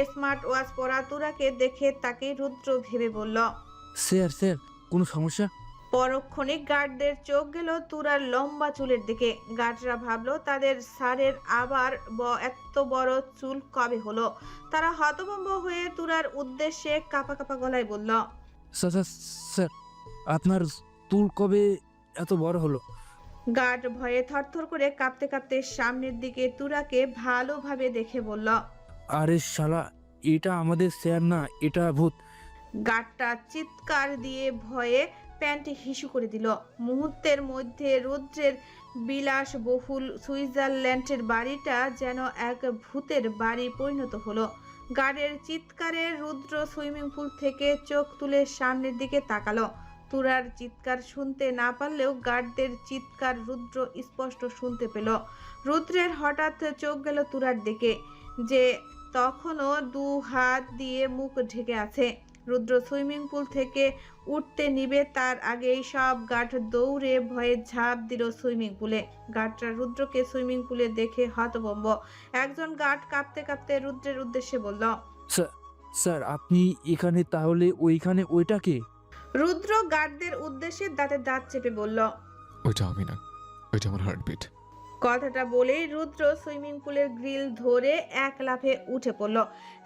স্মার্ট ওয়াচ পরা তুরাকে দেখে তাকে রুদ্র ভেবে বলল, স্যার কোনো সমস্যা? পরক্ষণে গার্ডদের চোখ গেল তুরার লম্বা চুলের দিকে। গার্ডরা ভাবলো তাদের স্যারের আবার এত বড় চুল কবে হলো। তারা হতভম্ব হয়ে তুরার উদ্দেশ্যে কাঁপা কাঁপা গলায় বলল, স্যার আপনার চুল কবে এত বড় হলো? গার্ড ভয়ে থরথর করে কাঁপতে কাঁপতে সামনের দিকে তুরাকে ভালোভাবে দেখে বলল, আরে শালা, এটা আমাদের স্যার না, এটা ভূত। গার্ডটা চিৎকার দিয়ে ভয়ে প্যান্টে হিসু করে দিল। মুহূর্তের মধ্যে রুদ্রের বিলাসবহুল সুইজারল্যান্ডের বাড়িটা যেন এক ভূতের বাড়ি পরিণত হলো। গার্ডের চিৎকারে রুদ্র সুইমিং পুল থেকে চোখ তুলে সামনের দিকে তাকালো। তুরার চিৎকার শুনতে না পারলেও গার্ডদের চিৎকার রুদ্র স্পষ্ট শুনতে পেল। রুদ্রের হঠাৎ চোখ গেল তুরার দিকে, যে তখনও 2 হাত দিয়ে মুখ ঢেকে আছে। রুদ্র সুইমিং পুল থেকে উঠতে নিবে তার আগেই সব গার্ড দৌড়ে ভয়ে ঝাঁপ দিল সুইমিং পুলে। গার্ডরা রুদ্রকে সুইমিং পুলে দেখে হতভম্ব। একজন গার্ড কাঁপতে কাঁপতে রুদ্রের উদ্দেশ্যে বলল, স্যার আপনি এখানে, তাহলে ওইখানে ওইটাকে? রুদ্র গার্ডদের উদ্দেশ্যে দাঁতে দাঁত চেপে বলল, ওইটা আমি না, ওইটা আমার হার্টবিট। কথাটা বলেই রুদ্র সুইমিং পুলের গ্রিল ধরে এক লাফে উঠে পড়ল।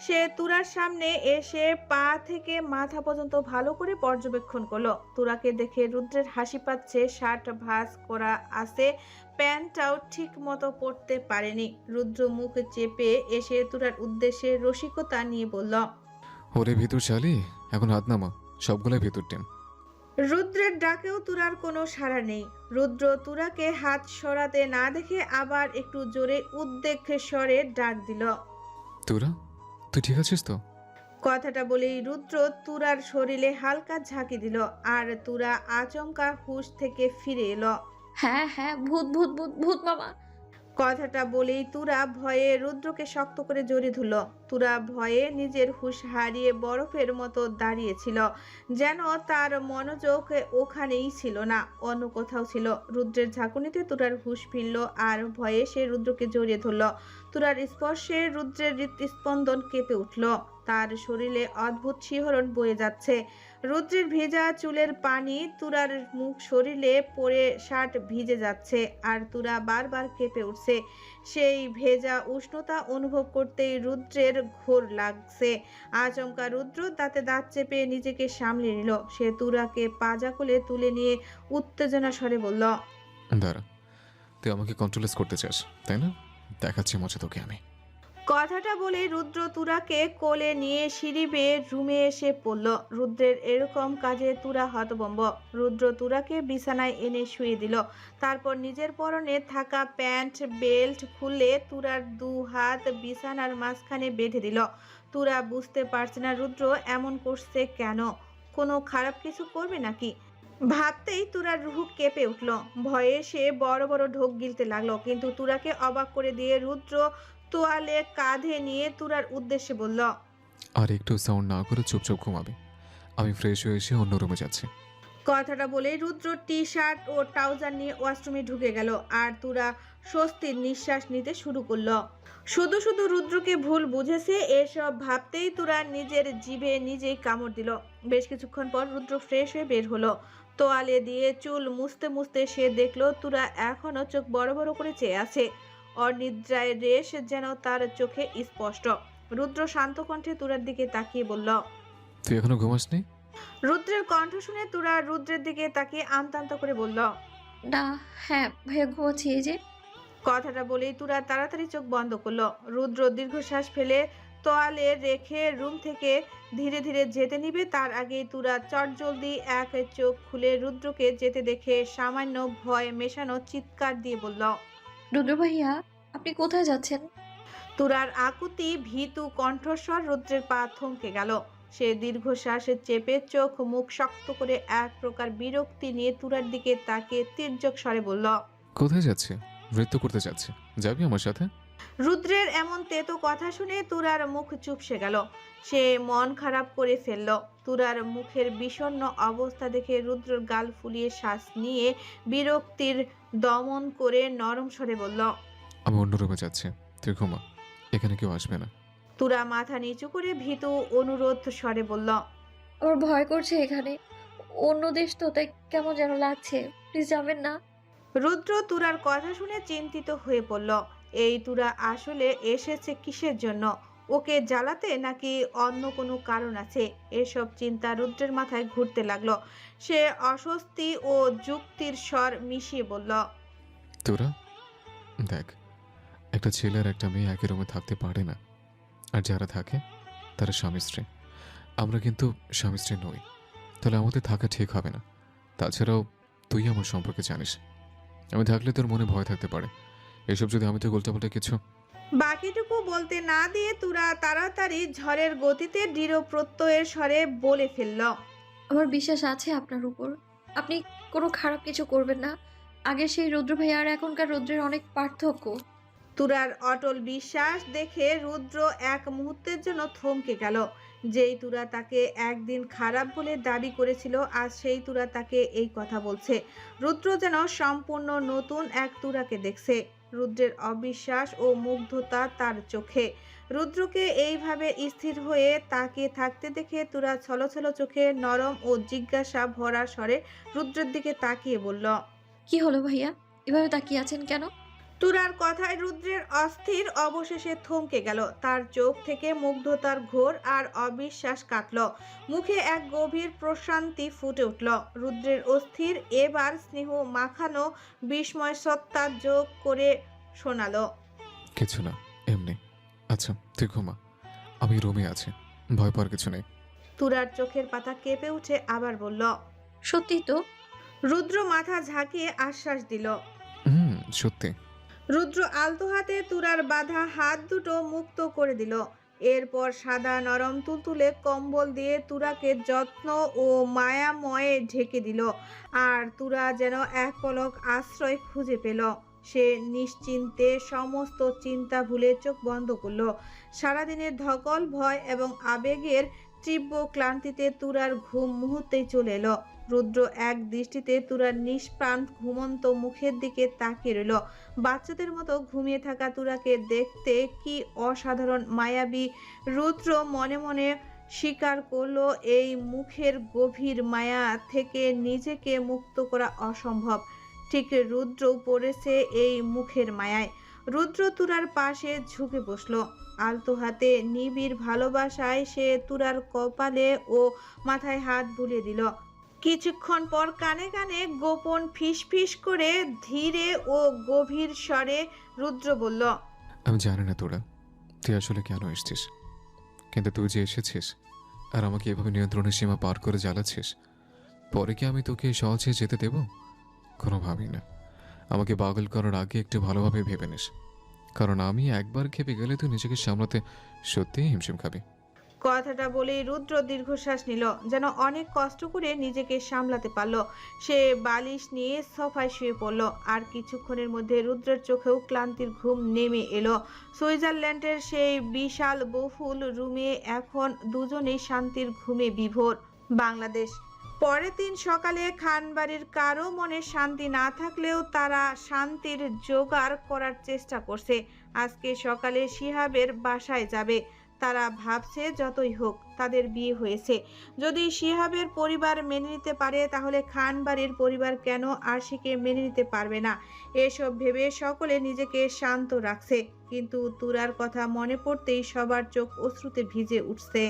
সে তুরার সামনে এসে পা থেকে মাথা পর্যন্ত ভালো করে পর্যবেক্ষণ করলো। তুরাকে দেখে রুদ্রের হাসি পাচ্ছে। শার্ট ভাঁজ করা আছে, প্যান্টটাও ঠিক মতো পরতে পারেনি। রুদ্র মুখ চেপে এসে তুরার উদ্দেশ্যে রসিকতা নিয়ে বলল, ওরে ভিতর চালি, এখন হাত নামা, সবগুলাই ভিতর টেন। রুদ্রের ডাকেও তুরার কোনো সাড়া নেই। রুদ্র তুরাকে হাত সরাতে না দেখে আবার একটু জোরে উদ্বেগ স্বরে ডাক দিল, তোরা, তুই ঠিক আছিস তো? কথাটা বলেই রুদ্র তুরার শরীরে হালকা ঝাঁকি দিল, আর তুরা আচমকা হুঁশ থেকে ফিরে এলো। হ্যাঁ হ্যাঁ, ভূত ভূত ভূত ভূত মামা। কথাটা বলেই তুরা ভয়ে রুদ্রকে শক্ত করে জড়িয়ে ধরল। তুরা ভয়ে নিজের হুঁশ হারিয়ে বরফের মতো দাঁড়িয়েছিল, যেন তার মনোযোগ ওখানেই ছিল না, অন্য কোথাও ছিল। রুদ্রের ঝাঁকুনিতে তুরার হুঁশ ফিরল, আর ভয়ে সে রুদ্রকে জড়িয়ে ধরল। তুরার স্পর্শে রুদ্রের হৃৎস্পন্দন কেঁপে উঠল, তার শরীরে অদ্ভুত শিহরণ বয়ে যাচ্ছে। রুদ্রের ভেজা চুলের পানি তুরার মুখ শরীরে পড়ে শার্ট ভিজে যাচ্ছে, আর তুরা বারবার কেঁপে উঠছে। সেই ভেজা উষ্ণতা অনুভব করতেই রুদ্রের ঘোর লাগছে। আচমকা রুদ্র দাঁতে দাঁত চেপে নিজেকে সামলে নিল। সে তুরাকে পাজা কোলে তুলে নিয়ে উত্তেজনা স্বরে বলল, দাঁড়া, তুই আমাকে কন্ট্রোলেস করতে চাস তাই না? দেখাচ্ছি মজা তোকে আমি। কথাটা বলে রুদ্র তুরাকে কোলে নিয়ে সিঁড়ি বেয়ে রুমে এসে পড়ল। রুদ্রের এরকম কাজে তুরা হতভম্ব। রুদ্র তুরাকে বিছানায় এনে শুয়ে দিল, তারপর নিজের পরনে থাকা প্যান্ট বেল্ট খুলে তুরার 2 হাত বিছানার মাঝখানে বেঁধে দিল। তুরা বুঝতে পারছে না রুদ্র এমন করছে কেন, কোনো খারাপ কিছু করবে নাকি। ভাবতেই তুরার রুহ কেঁপে উঠল। ভয়ে সে বড় বড় ঢোক গিলতে লাগলো, কিন্তু তুরাকে অবাক করে দিয়ে রুদ্র তোয়ালে কাঁধে নিয়ে তুরার উদ্দেশ্যে বলল, আর একটু সাউন্ড না করে চুপচাপ ঘুমাবি, আমি ফ্রেশ হয়ে এসে অন্য রুমে যাচ্ছি। কথাটা বলে রুদ্র টি শার্ট ও ট্রাউজার নিয়ে ওয়াশরুমে ঢুকে গেল, আর তুরা স্বস্তির নিঃশ্বাস নিতে শুরু করলো। শুধু শুধু রুদ্রকে ভুল বুঝেছে এসব ভাবতেই তুরা নিজের জিভে নিজেই কামড় দিল। বেশ কিছুক্ষণ পর রুদ্র ফ্রেশ হয়ে বের হলো। তোয়ালে দিয়ে চুল মুছতে মুছতে সে দেখলো তুরা এখনো চোখ বড় বড় করে চেয়ে আছে। অনিদ্রায় রেশ যেন তার চোখে স্পষ্ট। রুদ্র শান্ত কণ্ঠে তুরার দিকে তাকিয়ে বলল, তুই এখনো ঘুমাসনি? রুদ্রের কণ্ঠ শুনে তুরা রুদ্রের দিকে তাকিয়ে আমতা আমতা করে বলল, না, হ্যাঁ ভাইয়া ঘুমাচ্ছি এই যে। কথাটা বলেই তুরা তাড়াতাড়ি চোখ বন্ধ করলো। রুদ্র দীর্ঘশ্বাস ফেলে তোয়ালে রেখে রুম থেকে ধীরে ধীরে যেতে নিবে তার আগেই তুরা চটজলদি এক চোখ খুলে রুদ্রকে যেতে দেখে সামান্য ভয় মেশানো চিৎকার দিয়ে বলল, রুদ্র ভাইয়া, আপনি কোথায় যাচ্ছেন? তুরার আকুতি ভীতু কণ্ঠস্বর রুদ্রের পা থমকে গেল। সে দীর্ঘশ্বাসে চেপে চোখ মুখ শক্ত করে এক প্রকার বিরক্তি নিয়ে তুরার দিকে তাকিয়ে তির্যক স্বরে বলল, কোথায় যাচ্ছে? নৃত্য করতে যাচ্ছে, যাবি আমার সাথে? রুদ্রের এমন তেতো কথা শুনে তুরার মুখ চুপসে গেল। সে মন খারাপ করে ফেলল। তুরার মুখের বিষণ্ণ অবস্থা দেখে রুদ্রর গাল ফুলিয়ে শ্বাস নিয়ে বিরক্তির দমন করে নরম স্বরে বলল, আমি অন্য রুমে যাচ্ছি, তুই ঘুমা, এখানে কেউ আসবে না। তুরা মাথা নিচু করে ভীতু অনুরোধ স্বরে বলল, আমার ভয় করছে এখানে, অন্য দেশ তো, তাই কেমন যেন লাগছে, প্লিজ যাবেন না। রুদ্র তুরার কথা শুনে চিন্তিত হয়ে পড়ল। এই তুরা আসলে এসেছে কিসের জন্য? ওকে জ্বালাতে নাকি অন্য কোনো কারণ আছে? এসব চিন্তা রুদ্রের মাথায় ঘুরতে লাগলো। সে অস্বস্তি ও যুক্তির স্বর মিশিয়ে বলল, তোরা দেখ, একটা ছেলে আর একটা মেয়ে একই রুমে থাকতে পারে না, আর যারা থাকে তারা স্বামী স্ত্রী। আমরা কিন্তু স্বামী স্ত্রী নই, তাহলে আমাদের থাকা ঠিক হবে না। তাছাড়াও তুই আমার সম্পর্কে জানিস, আমি থাকলে তোর মনে ভয় থাকতে পারে। এসব যদি আমি তো উল্টাপাল্টা কিছু। বাকিটুকু বলতে না দিয়ে তুরা তাড়াতাড়ি ঝড়ের গতিতে দৃঢ় প্রত্যয়ের স্বরে বলে ফেলল, আমার বিশ্বাস আছে আপনার উপর। আপনি কোনো খারাপ কিছু করবেন না। আগের সেই রুদ্র ভাইয়া আর এখনকার রুদ্রের অনেক পার্থক্য। তুরার অটল বিশ্বাস দেখে রুদ্র এক মুহূর্তের জন্য থমকে গেল। যেই তুরা তাকে একদিন খারাপ বলে দাবি করেছিল, আজ সেই তুরা তাকে এই কথা বলছে। রুদ্র যেন সম্পূর্ণ নতুন এক তুরাকে দেখছে। রুদ্রের অবিশ্বাস ও মুগ্ধতা তার চোখে। রুদ্রকে এইভাবে স্থির হয়ে তাকিয়ে থাকতে দেখে তুরা ছলছল চোখে নরম ও জিজ্ঞাসা ভরা স্বরে রুদ্রের দিকে তাকিয়ে বলল, কি হলো ভাইয়া? এভাবে তাকিয়ে আছেন কেন? তুরার কথায় রুদ্রের অস্থির অবশেষে থমকে গেল। তার চোখ থেকে মুগ্ধতার ঘোর আর অবিশ্বাস কাটল। মুখে এক গভীর প্রশান্তি ফুটে উঠল। রুদ্রের অস্থির এবার স্নেহ মাখানো বিস্ময় সত্তা যোগ করে শোনালো, কিছু না, এমনি। আচ্ছা তুই ঘুমা, আমি রুমে আছি, ভয় পাওয়ার কিছু নেই। তুরার চোখের পাতা কেঁপে উঠে আবার বলল, সত্যি তো? রুদ্র মাথা ঝাঁকিয়ে আশ্বাস দিল। সত্যি। রুদ্র আলতো হাতে তুরার বাঁধা হাত দুটো মুক্ত করে দিল। এরপর সাদা নরম তুলতুলে কম্বল দিয়ে তুরাকে যত্ন ও মায়াময়ে ঢেকে দিল। আর তুরা যেন এক পলক আশ্রয় খুঁজে পেল। সে নিশ্চিন্তে সমস্ত চিন্তা ভুলে চোখ বন্ধ করল। সারাদিনের ধকল, ভয় এবং আবেগের তীব্র ক্লান্তিতে তুরার ঘুম মুহূর্তেই চলে এলো। রুদ্র এক দৃষ্টিতে তুরার নিষ্প্রাণ ঘুমন্ত মুখের দিকে তাকিয়ে রইল। বাচ্চাদের মতো ঘুমিয়ে থাকা তুরাকে দেখতে কি অসাধারণ মায়াবী। রুদ্র মনে মনে স্বীকার করলো এই মুখের গভীর মায়া থেকে নিজেকে মুক্ত করা অসম্ভব। ঠিক রুদ্রও পড়েছে এই মুখের মায়ায়। রুদ্র তুরার পাশে ঝুঁকে বসলো। আলতো হাতে নিবিড় ভালোবাসায় সে তুরার কপালে ও মাথায় হাত বুলিয়ে দিল। কিছুক্ষণ পর কানে কানে গোপন ফিসফিস করে ধীরে ও গভীর স্বরে রুদ্র বলল, আমি জানি না তোরা তুই আসলে কেন এসেছিস, কিন্তু তুই যে এসেছিস আর আমাকে এভাবে নিয়ন্ত্রণের সীমা পার করে জ্বালাচ্ছিস, পরে কি আমি তোকে সহজে যেতে দেব? কোনোভাবেই না। আমাকে পাগল করার আগে একটু ভালোভাবে ভেবে নিস, কারণ আমি একবার খেপে গেলে তুই নিজেকে সামলাতে সত্যিই হিমশিম খাবি। কথাটা বলেই রুদ্র দীর্ঘশ্বাস নিল, যেন অনেক কষ্ট করে নিজেকে সামলাতে পারল। সে বালিশ নিয়ে সোফায় শুয়ে পড়ল। আর কিছুক্ষণের মধ্যে রুদ্রের চোখেও ক্লান্তির ঘুম নেমে এলো। সুইজারল্যান্ডের সেই বিশাল বহুল রুমে এখন দুজনেই শান্তির ঘুমে বিভোর। বাংলাদেশ। পরের দিন সকালে খানবাড়ির কারো মনে শান্তি না থাকলেও তারা শান্তির জোগাড় করার চেষ্টা করছে। আজকে সকালে শিহাবের বাসায় যাবে। তারা ভাবছে যতই হোক তাদের বিয়ে হয়েছে, যদি শিহাবের পরিবার মেনে নিতে পারে তাহলে খানবাড়ির পরিবার কেন আশিকে মেনে নিতে পারবে না। এসব ভেবে সকলে নিজেকে শান্ত রাখছে, কিন্তু তুরার কথা মনে পড়তেই সবার চোখ অশ্রুতে ভিজে উঠছে।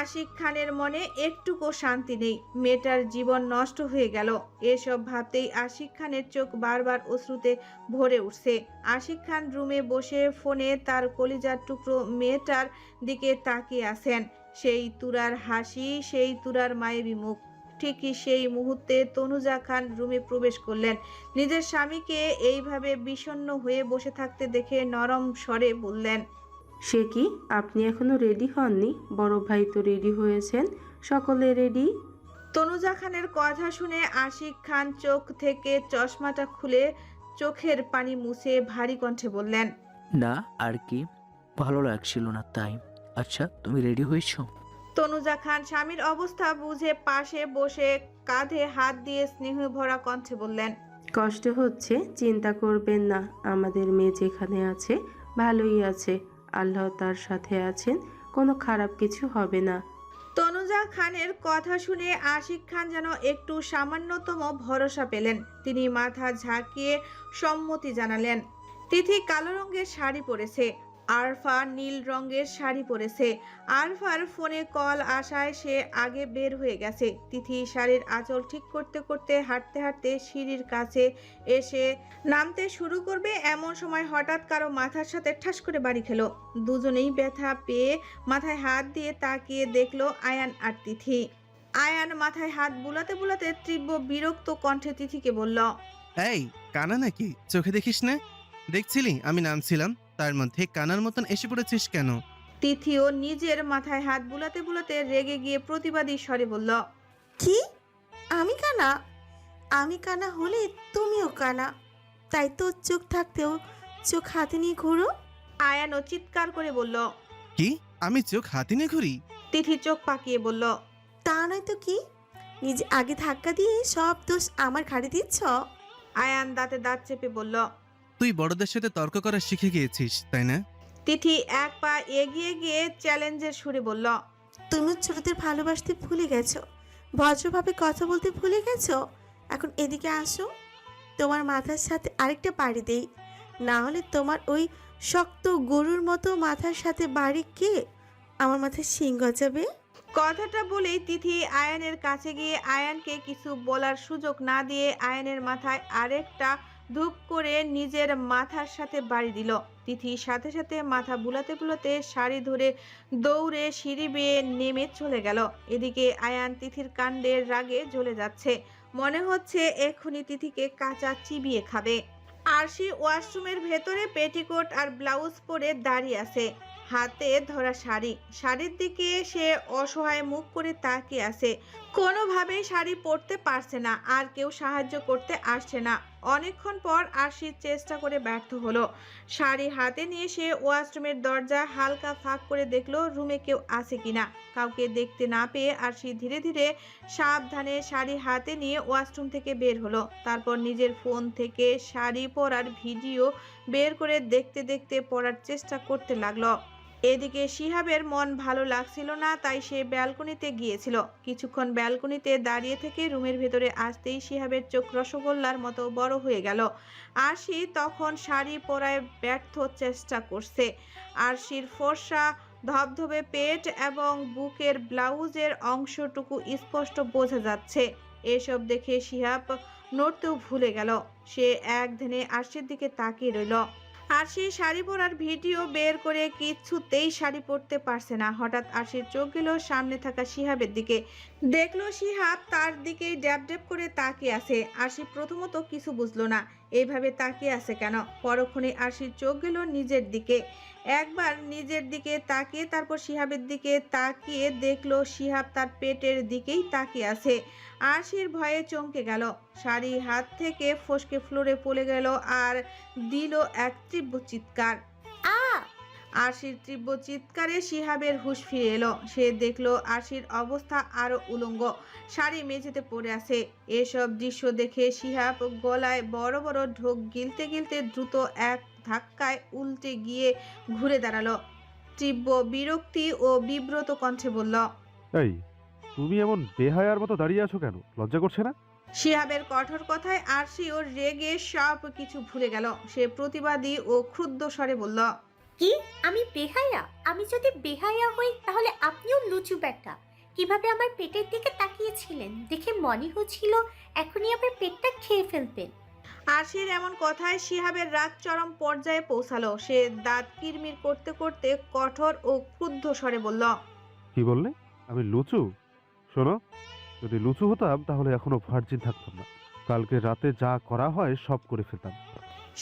আশিক খানের মনে একটুকু শান্তি নেই। মেয়েটার জীবন নষ্ট হয়ে গেল। এসব ভাবতেই আশিক খানের চোখ বারবার অশ্রুতে ভরে উঠছে। আশিক খান রুমে বসে ফোনে তার কলিজার টুকরো মেয়েটার দিকে তাকিয়ে আছেন। সেই তুরার হাসি, সেই তুরার মায়াবী মুখ। ঠিকই সেই মুহূর্তে তনুজা খান রুমে প্রবেশ করলেন। নিজের স্বামীকে এইভাবে বিষণ্ণ হয়ে বসে থাকতে দেখে নরম স্বরে বললেন, সে কি, আপনি এখনো রেডি হননি? বড় ভাই তো রেডি হয়েছেন, সকলে রেডি? তনুজা খানের কথা শুনে আশিক খান চোখ থেকে চশমাটা খুলে চোখের পানি মুছে ভারী কণ্ঠে বললেন, না আর কি, ভালো লাগছিল না তাই। আচ্ছা তুমি রেডি হয়েছো? তনুজা খান স্বামীর অবস্থা বুঝে পাশে বসে কাঁধে হাত দিয়ে স্নেহ ভরা কণ্ঠে বললেন, কষ্ট হচ্ছে? চিন্তা করবেন না, আমাদের মেয়ে যেখানে আছে ভালোই আছে, আল্লাহ তার সাথে আছেন, কোনো খারাপ কিছু হবে না। তনুজা খানের কথা শুনে আশিক খান যেন একটু সামান্যতম ভরসা পেলেন। তিনি মাথা ঝাঁকিয়ে সম্মতি জানালেন। তিথি কালো রঙের শাড়ি পরেছে, আরফা নীল রঙের শাড়ি পরেছে। আরফার ফোনে কল আসায় সে আগে বের হয়ে গেছে। তিথি শাড়ির আঁচল ঠিক করতে করতে হাঁটতে হাঁটতে সিঁড়ির কাছে এসে নামতে শুরু করবে, এমন সময় হঠাৎ কারো মাথার সাথে ঠাস করে বাড়ি খেলো। দুজনেই ব্যথা পেয়ে মাথায় হাত দিয়ে তাকিয়ে দেখলো আয়ান আর তিথি। আয়ান মাথায় হাত বুলাতে বুলাতে তীব্র বিরক্ত কণ্ঠে তিথিকে বলল, এই কানা নাকি, চোখে দেখিস না? দেখছিলি আমি নামছিলাম, তার মধ্যে কানার মতন এসে পড়েছিস কেন? তিথিও নিজের মাথায় হাত বুলাতে বুলাতে রেগে গিয়ে প্রতিবাদী স্বরে বলল, কি? আমি কানা? আমি কানা হলে তুমিও কানা, তাই তো চোখ থাকতেও চোখ হাতে নিয়ে ঘুরো। আয়ানও চিৎকার করে বলল। কি? আমি চোখ হাতে নিয়ে ঘুরি? তিথি চোখ পাকিয়ে বলল। তা নয় তো কি, নিজে আগে ধাক্কা দিয়ে সব দোষ আমার ঘাড়ে দিচ্ছ। আয়ান দাঁতে দাঁত চেপে বলল। তুই বড়দের সাথে তর্ক করা শিখে গিয়েছিস তাই না? তিথি এক পা এগিয়ে গিয়ে চ্যালেঞ্জের সুরে বলল। তুমি ছোটদের ভালোবাসতে ভুলে গেছো, ভদ্রভাবে কথা বলতে ভুলে গেছো। এখন এদিকে আসো, তোমার মাথার সাথে আরেকটা বাড়ি দেই, না হলে তোমার ওই শক্ত গরুর মতো মাথার সাথে বাড়ি কে আমার মাথায় শিং গজাবে। কথাটা বলেই তিথি আয়ানের কাছে গিয়ে আয়ানকে কিছু বলার সুযোগ না দিয়ে আয়ানের মাথায় আরেকটা ধূপ করে নিজের মাথার সাথে বাড়ি দিল। তিথি সাথে সাথে মাথা বুলাতে বুলাতে শাড়ি ধরে দৌড়ে সিঁড়ি বেয়ে নেমে চলে গেল। এদিকে আয়ান তিথির কাণ্ডের রাগে জ্বলে যাচ্ছে, মনে হচ্ছে এক্ষুনি তিথিকে কাঁচা চিবিয়ে খাবে। আরশি ওয়াশরুমের ভেতরে পেটিকোট আর ব্লাউজ পরে দাঁড়িয়ে আছে, হাতে ধরা শাড়ির দিকে সে অসহায় মুখ করে তাকিয়ে আছে। কোনোভাবেই শাড়ি পরতে পারছে না, আর কেউ সাহায্য করতে আসছে না। অনেকক্ষণ পর আরশি চেষ্টা করে ব্যর্থ হলো। শাড়ি হাতে নিয়ে সে ওয়াশরুমের দরজা হালকা ফাঁক করে দেখলো রুমে কেউ আছে কিনা। কাউকে দেখতে না পেয়ে আরশি ধীরে ধীরে সাবধানে শাড়ি হাতে নিয়ে ওয়াশরুম থেকে বের হলো। তারপর নিজের ফোন থেকে শাড়ি পরার ভিডিও বের করে দেখতে দেখতে পরার চেষ্টা করতে লাগলো। এদিকে শিহাবের মন ভালো লাগছিল না, তাই সে ব্যালকনিতে গিয়েছিল। কিছুক্ষণ ব্যালকনিতে দাঁড়িয়ে থেকে রুমের ভেতরে আসতেই শিহাবের চোখ রসগোল্লার মতো বড় হয়ে গেল। আরশি তখন শাড়ি পরায় ব্যর্থ চেষ্টা করছে। আরশির ফর্সা ধবধবে পেট এবং বুকের ব্লাউজের অংশটুকু স্পষ্ট বোঝা যাচ্ছে। এসব দেখে শিহাব নড়তেও ভুলে গেল। সে এক ধ্যানে আরশির দিকে তাকিয়ে রইল। আরশি শাড়ি পরার ভিডিও বের করে কিছুতেই শাড়ি পরতে পারছে না। হঠাৎ আরশির চোখ গেল সামনে থাকা শিহাবের দিকে। দেখলো শিহাব তার দিকেই ড্যাব ড্যাব করে তাকিয়ে আছে। আরশি প্রথমত কিছু বুঝলো না এইভাবে তাকিয়ে আছে কেন। পরক্ষণে আরশির চোখ গেল নিজের দিকে। একবার নিজের দিকে তাকিয়ে তারপর শিহাবের দিকে তাকিয়ে দেখলো শিহাব তার পেটের দিকেই তাকিয়ে আছে। আরশির ভয়ে চমকে গেল, শাড়ি হাত থেকে ফসকে ফ্লোরে পড়ে গেল আর দিল এক তীব্র চিৎকার। আরশির তীব্র চিৎকারে শিহাবের হুঁশ ফিরে এলো। সে দেখলো আরশির অবস্থা আরো উলঙ্গ, শাড়ি মেঝেতে পড়ে আছে। এসব দৃশ্য দেখে শিহাব গলায় বড় বড় ঢোক গিলতে গিলতে দ্রুত এক ধাক্কায় উল্টে গিয়ে ঘুরে দাঁড়ালো। তীব্র বিরক্তি ও বিব্রত কণ্ঠে বলল, এই তুমি এমন বেহায়ার মতো দাঁড়িয়ে আছো কেন? লজ্জা করছে না? শিহাবের কঠোর কথায় আরশিও রেগে সব কিছু ভুলে গেল। সে প্রতিবাদী ও ক্ষুব্ধ স্বরে বলল, কি? আমি বেহায়া? আমি যদি বেহায়া হই তাহলে আপনিও লুচু ব্যাটা। কিভাবে আমার পেটের দিকে তাকিয়েছিলেন দেখে মনে হচ্ছিল এখনই আমার পেটটা খেয়ে ফেলবেন। আরশির এমন কথায় শিহাবের রাগ চরম পর্যায়ে পৌঁছালো। সে দাঁত কিরমির করতে করতে কঠোর ও ক্রুদ্ধ স্বরে বলল, কি বললে? আমি লুচু? শোনো, যদি লুচু হতাম তাহলে এখনো ভার্জিন থাকতাম না। কালকে রাতে যা করা হয় সব করে ফেলতাম।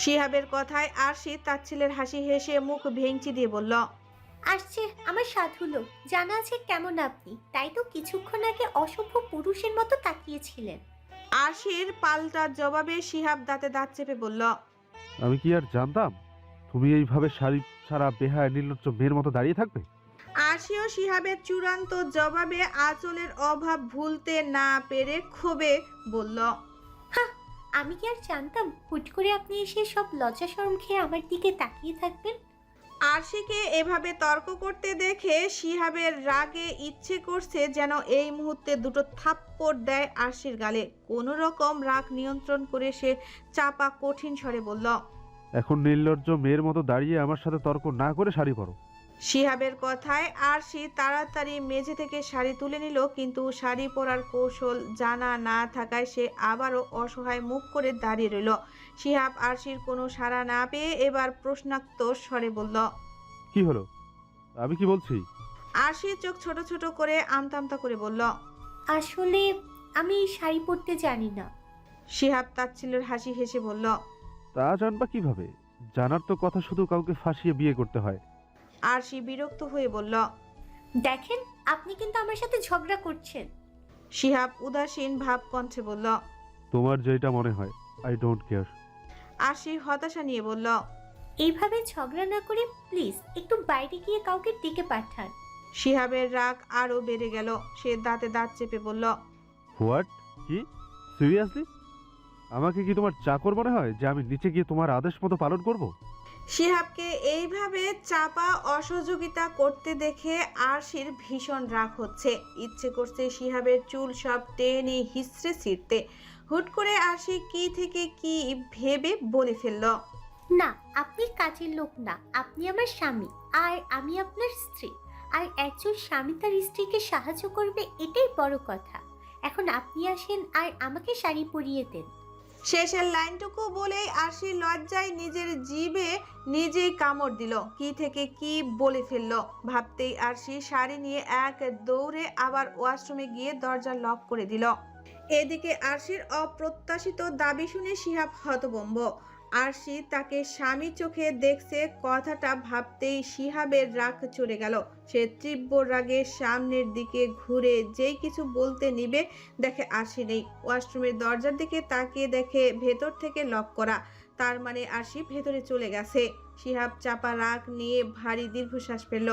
শিহাবের কথায় আরশি তাচ্ছিলের হাসি হেসে মুখ ভেঙচি দিয়ে বলল, আসছে আমার সাধু লোক, জানা আছে কেমন আপনি, তাই তো কিছুক্ষণ আগে অসভ্য পুরুষের মতো তাকিয়েছিলেন। আরশির পাল্টা জবাবে শিহাব দাঁতে দাঁত চেপে বলল, আমি কি আর জানতাম তুমি এইভাবে শাড়ি ছাড়া বেহায়া নির্লজ্জ মেয়ের মতো দাঁড়িয়ে থাকবে? আরশিও শিহাবের চূড়ান্ত জবাবে আঁচলের অভাব ভুলতে না পেরে ক্ষোভে বলল, আমি কি আর জানতাম হুট করে আপনি এসে সব লজ্জা শরম খেয়ে আমার দিকে তাকিয়ে থাকবেন। আরশিকে এভাবে তর্ক করতে দেখে শিহাবের রাগে ইচ্ছে করছে যেন এই মুহূর্তে দুটো থাপ্পড় দেয় আরশির গালে। কোনো রকম রাগ নিয়ন্ত্রণ করে সে চাপা কঠিন স্বরে বলল, এখন নির্লজ্জ মেয়ের মতো দাঁড়িয়ে আমার সাথে তর্ক না করে শাড়ি পরো। শিহাবের কথায় আরশি তাড়াতাড়ি মেঝে থেকে শাড়ি তুলে নিল, কিন্তু শাড়ি পরার কৌশল জানা না থাকায় সে আবারও অসহায় মুখ করে দাঁড়িয়ে রইল। শিহাব আরশির কোনো সাড়া না পেয়ে এবার প্রশ্নাত্মক স্বরে বলল, কি হলো? আমি কি বলছি? আরশির চোখ ছোট ছোট করে আমতা আমতা করে বলল, আসলে আমি শাড়ি পরতে জানি না। শিহাব তাচ্ছিলের হাসি হেসে বলল, তা জানবা কিভাবে? জানার তো কথা শুধু কাউকে ফাঁসিয়ে বিয়ে করতে হয়। আরশি বিরক্ত হয়ে বলল, দেখেন আপনি কিন্তু আমার সাথে ঝগড়া করছেন। শিহাব উদাসীন ভাব কণ্ঠে বলল। তোমার যেটা মনে হয়, আই ডোন্ট কেয়ার। আরশি হতাশা নিয়ে বলল। এইভাবে ঝগড়া না করে প্লিজ একটু বাইরে গিয়ে কাউকে ডেকে পাঠান। শিহাবের রাগ আরো বেড়ে গেল। সে দাঁতে দাঁত চেপে বলল। হোয়াট? কি? সিরিয়াসলি? আমাকে কি তোমার চাকর মনে হয় যে আমি নিচে গিয়ে তোমার আদেশ মতো পালন করব? শিহাবকে এইভাবে চাপা অসহযোগিতা করতে দেখে আরশির ভীষণ রাগ হচ্ছে। ইচ্ছে করছে শিহাবের চুল সব টেনে হিসড়ে ছিঁড়তে। হুট করে আরশি কি থেকে কি ভেবে বলে ফেলল। না, আপনি কাজের লোক না, আপনি আমার স্বামী আর আমি আপনার স্ত্রী। আর একজন স্বামী তার স্ত্রীকে সাহায্য করবে, এটাই বড় কথা। এখন আপনি আসেন আর আমাকে শাড়ি পরিয়ে দেন। শেষের লাইনটুকু বলেই আরশি লজ্জায় নিজের জিভে নিজেই কামড় দিল। কি থেকে কি বলে ফেলল ভাবতেই আরশি শাড়ি নিয়ে এক দৌড়ে আবার ওয়াশরুমে গিয়ে দরজা লক করে দিল। এদিকে আরশির অপ্রত্যাশিত দাবি শুনে শিহাব হতভম্ব। আরশি তাকে স্বামী চোখে দেখছে কথাটা ভাবতেই শিহাবের রাগ চড়ে গেল। সে তীব্র রাগে সামনের দিকে ঘুরে যেই কিছু বলতে নিবে দেখে আরশি নেই। ওয়াশরুমের দরজার দিকে তাকিয়ে দেখে ভেতর থেকে লক করা। তার মানে আরশি ভেতরে চলে গেছে। শিহাব চাপা রাগ নিয়ে ভারী দীর্ঘশ্বাস ফেলল।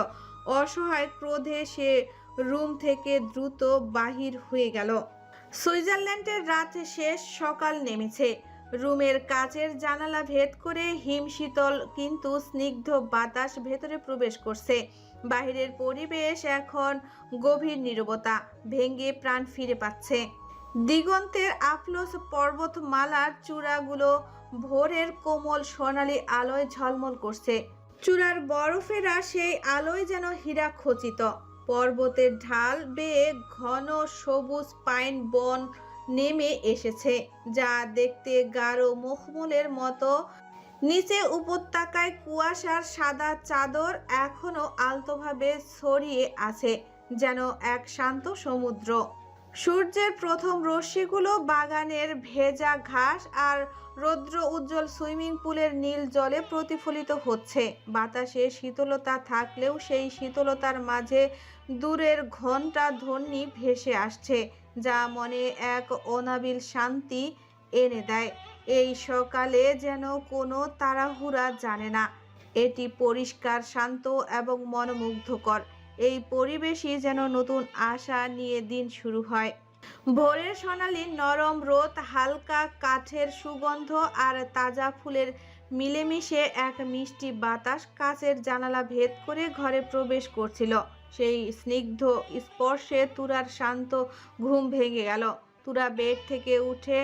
অসহায় ক্রোধে সে রুম থেকে দ্রুত বাহির হয়ে গেল। সুইজারল্যান্ডের রাত শেষ, সকাল নেমেছে। রুমের কাচের জানালা ভেদ করে হিমশীতল কিন্তু স্নিগ্ধ বাতাস ভেতরে প্রবেশ করছে। বাহিরের পরিবেশ এখন গভীর নীরবতা ভেঙে প্রাণ ফিরে পাচ্ছে। দিগন্তের আফলোস পর্বতমালার চূড়াগুলো ভোরের কোমল সোনালি আলোয় ঝলমল করছে। চূড়ার বরফেরা সেই আলোয় যেন হীরা খচিত। পর্বতের ঢাল বেয়ে ঘন সবুজ পাইন বন নেমে এসেছে, যা দেখতে গাঢ় মখমলের মতো। নিচে উপত্যকায় কুয়াশার সাদা চাদর এখনো আলতোভাবে ছড়িয়ে আছে, যেন এক শান্ত সমুদ্র। সূর্যের প্রথম রশ্মিগুলো বাগানের ভেজা ঘাস আর রৌদ্র উজ্জ্বল সুইমিং পুলের নীল জলে প্রতিফলিত হচ্ছে। বাতাসে শীতলতা থাকলেও সেই শীতলতার মাঝে দূরের ঘণ্টা ধ্বনি ভেসে আসছে, যা মনে এক অনাবিল শান্তি এনে দেয়। এই সকালে যেন কোনো তাড়াহুড়া জানে না। এটি পরিষ্কার, শান্ত এবং মনোমুগ্ধকর। এই পরিবেশই যেন নতুন আশা নিয়ে দিন শুরু হয়। ভোরের সোনালি নরম রোদ, হালকা কাঠের সুগন্ধ আর তাজা ফুলের মিলেমিশে এক মিষ্টি বাতাস কাচের জানালা ভেদ করে ঘরে প্রবেশ করছিল। সেই স্নিগ্ধ স্পর্শে তুরার শান্ত ঘুম ভেঙে গেল। তুরা বেড থেকে উঠে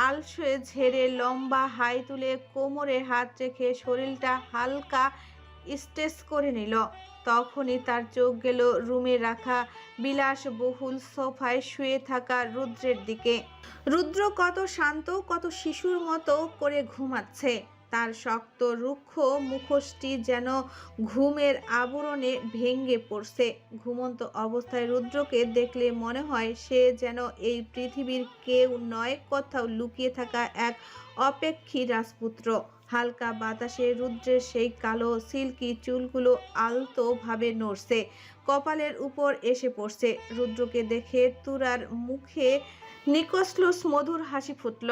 আলসে ঝেড়ে লম্বা হাই তুলে কোমরে হাত রেখে শরীরটা হালকা স্ট্রেচ করে নিল। তখনই তার চোখ গেল রুমে রাখা বিলাসবহুল সোফায় শুয়ে থাকা রুদ্রের দিকে। রুদ্র কত শান্ত, কত শিশুর মতো করে ঘুমাচ্ছে। তার শক্ত রুক্ষ মুখোশটি যেন ঘুমের আবরণে ভেঙে পড়ছে। ঘুমন্ত অবস্থায় রুদ্রকে দেখলে মনে হয় সে যেন এই পৃথিবীর কেউ নয়, কোথাও লুকিয়ে থাকা এক অপেক্ষী রাজপুত্র। হালকা বাতাসে রুদ্রের সেই কালো সিল্কি চুলগুলো আলতোভাবে নড়ছে, কপালের উপর এসে পড়ছে। রুদ্রকে দেখে তুরার মুখে নিকোসলুস মধুর হাসি ফুটল।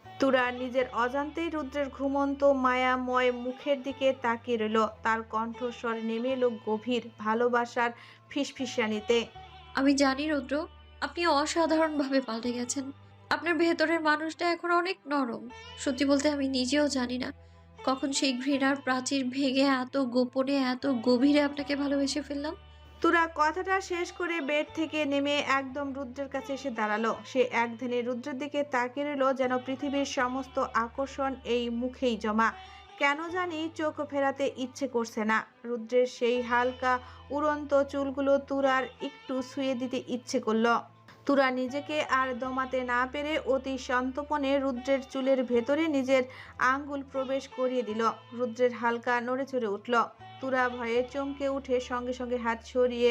তুরা নিজের অজান্তেই রুদ্রের ঘুমন্ত মায়াময় মুখের দিকে তাকিয়ে রইল। তার কণ্ঠস্বর নেমে এলো গভীর ভালোবাসার ফিসফিসানিতে। আমি জানি রুদ্র, আপনি অসাধারণভাবে পাল্টে গেছেন। আপনার ভেতরের মানুষটা এখন অনেক নরম। সত্যি বলতে আমি নিজেও জানি না কখন সেই ঘৃণার প্রাচীর ভেঙে এত গোপনে, এত গভীরে আপনাকে ভালোবেসে ফেললাম। তুরা কথাটা শেষ করে বেড থেকে নেমে একদম রুদ্রের কাছে এসে দাঁড়ালো। সে একধানে রুদ্রের দিকে তাকিয়ে রইল, যেন পৃথিবীর সমস্ত আকর্ষণ এই মুখেই জমা। কেন জানি চোখ ফেরাতে ইচ্ছে করছে না। রুদ্রের সেই হালকা উড়ন্ত চুলগুলো তুরার একটু ছুঁয়ে দিতে ইচ্ছে করলো। তুরা নিজেকে আর দমাতে না পেরে অতি সন্তর্পণে রুদ্রের চুলের ভেতরে নিজের আঙ্গুল প্রবেশ করিয়ে দিল। রুদ্রের হালকা নড়ে চড়ে উঠল। তুরা ভয়ে চমকে উঠে সঙ্গে সঙ্গে হাত সরিয়ে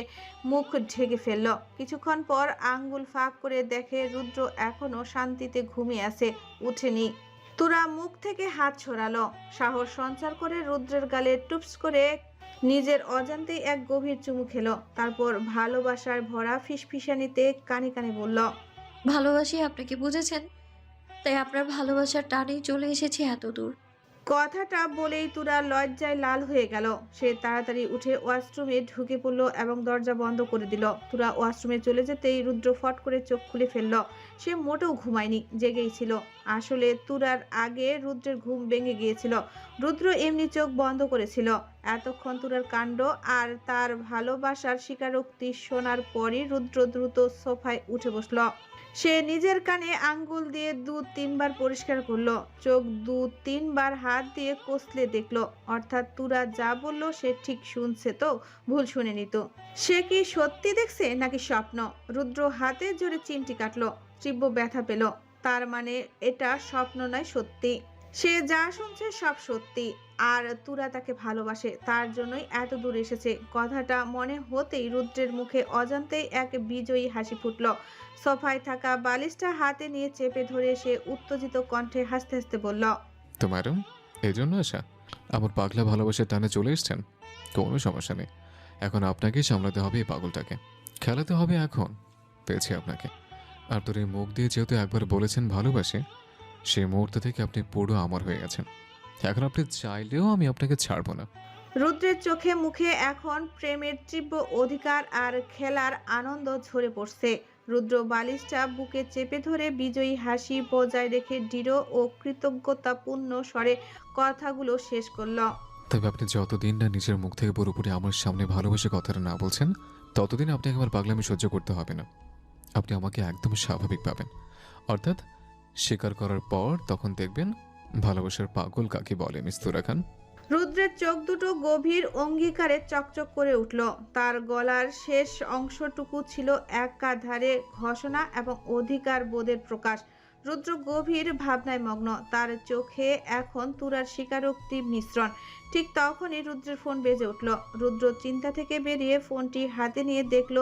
মুখ ঢেকে ফেলল। কিছুক্ষণ পর আঙ্গুল ফাঁক করে দেখে রুদ্র এখনো শান্তিতে ঘুমিয়ে আছে, উঠেনি। তুরা মুখ থেকে হাত ছড়ালো। সাহস সঞ্চার করে রুদ্রের গালে টুপস করে নিজের অজান্তেই এক গভীর চুমু খেলো, তারপর ভালোবাসার ভরা ফিসফিসানিতে কানে কানে বলল, ভালোবাসি আপনাকে, বুঝেছেন? তাই আপনার ভালোবাসার টানেই চলে এসেছি এত দূর। কথাটা বলেই তুরা লজ্জায় লাল হয়ে গেল। সে তাড়াতাড়ি উঠে ওয়াশরুমে ঢুকে পড়ল এবং দরজা বন্ধ করে দিল। তুরা ওয়াশরুমে চলে যেতেই রুদ্র ফট করে চোখ খুলে ফেলল। সে মোটেও ঘুমায়নি, জেগেই ছিল। আসলে তুরার আগে রুদ্রের ঘুম ভেঙে গিয়েছিল। রুদ্র এমনি চোখ বন্ধ করেছিল। এতক্ষণ তুরার কাণ্ড আর তার ভালোবাসার স্বীকারোক্তি শোনার পরই রুদ্র দ্রুত সোফায় উঠে বসল। সে নিজের কানে আঙ্গুল দিয়ে 2-3 বার পরিষ্কার করলো, চোখ 2-3 বার হাত দিয়ে কষলে দেখলো, অর্থাৎ তুরা যা বলল সে ঠিক শুনছে তো ভুল শুনেনি তো। সে কি সত্যি দেখছে নাকি স্বপ্ন? রুদ্র হাতে জোরে চিমটি কাটলো, তীব্র ব্যথা পেল। তার মানে এটা স্বপ্ন নয়, সত্যি। সে যা শুনছে সব সত্যি। আর তুরা তাকে ভালোবাসে, তার জন্যই এত দূর এসেছে। কথাটা মনে হতেই রুদ্রের মুখে অজান্তেই এক বিজয়ী হাসি ফুটল। সোফায় থাকা বালিশটা হাতে নিয়ে চেপে ধরে সে উত্তেজিত কণ্ঠে হাসতে হাসতে বলল, তো ম্যাডাম, এই জন্য আসা? আমার পাগলা ভালোবাসার টানে চলে এসছেন? কোনো সমস্যা নেই, এখন আপনাকেই সামলাতে হবে এই পাগলটাকে, খেলাতে হবে। এখন পেয়েছি আপনাকে। আর তোর এই মুখ দিয়ে যেহেতু একবার বলেছেন ভালোবাসে, সেই মুহূর্ত থেকে আপনি পুরো আমার হয়ে গেছেন। এখন আপনি চাইলেও আমি আপনাকে ছাড়বো না। রুদ্রের চোখে মুখে এখন প্রেমের তীব্র অধিকার আর খেলার আনন্দ ঝরে পড়ছে। রুদ্র বালিশটা বুকে চেপে ধরে বিজয়ী হাসি বজায় রেখে দৃঢ় ও কৃতজ্ঞতাপূর্ণ স্বরে কথাগুলো শেষ করল। তবে আপনি যতদিন না নিজের মুখ থেকে পুরোপুরি আমার সামনে ভালোবাসে কথাটা না বলছেন, ততদিন আপনাকে আমার পাগলামি সহ্য করতে হবে না। আপনি আমাকে একদম স্বাভাবিক পাবেন, অর্থাৎ স্বীকার করার পর তখন দেখবেন ভালোবাসার পাগল কাকে বলে। মিস তুরা খান। রুদ্রের চোখ দুটো গভীর অঙ্গীকারে চকচক করে উঠল। তার গলার শেষ অংশটুকু ছিল একাধারে ঘোষণা এবং অধিকার বোধের প্রকাশ। রুদ্র গভীর ভাবনায় মগ্ন, তার চোখে এখন তুরার স্বীকারোক্তি মিশ্রণ। ঠিক তখনই রুদ্রের ফোন বেজে উঠল। রুদ্র চিন্তা থেকে বেরিয়ে ফোনটি হাতে নিয়ে দেখল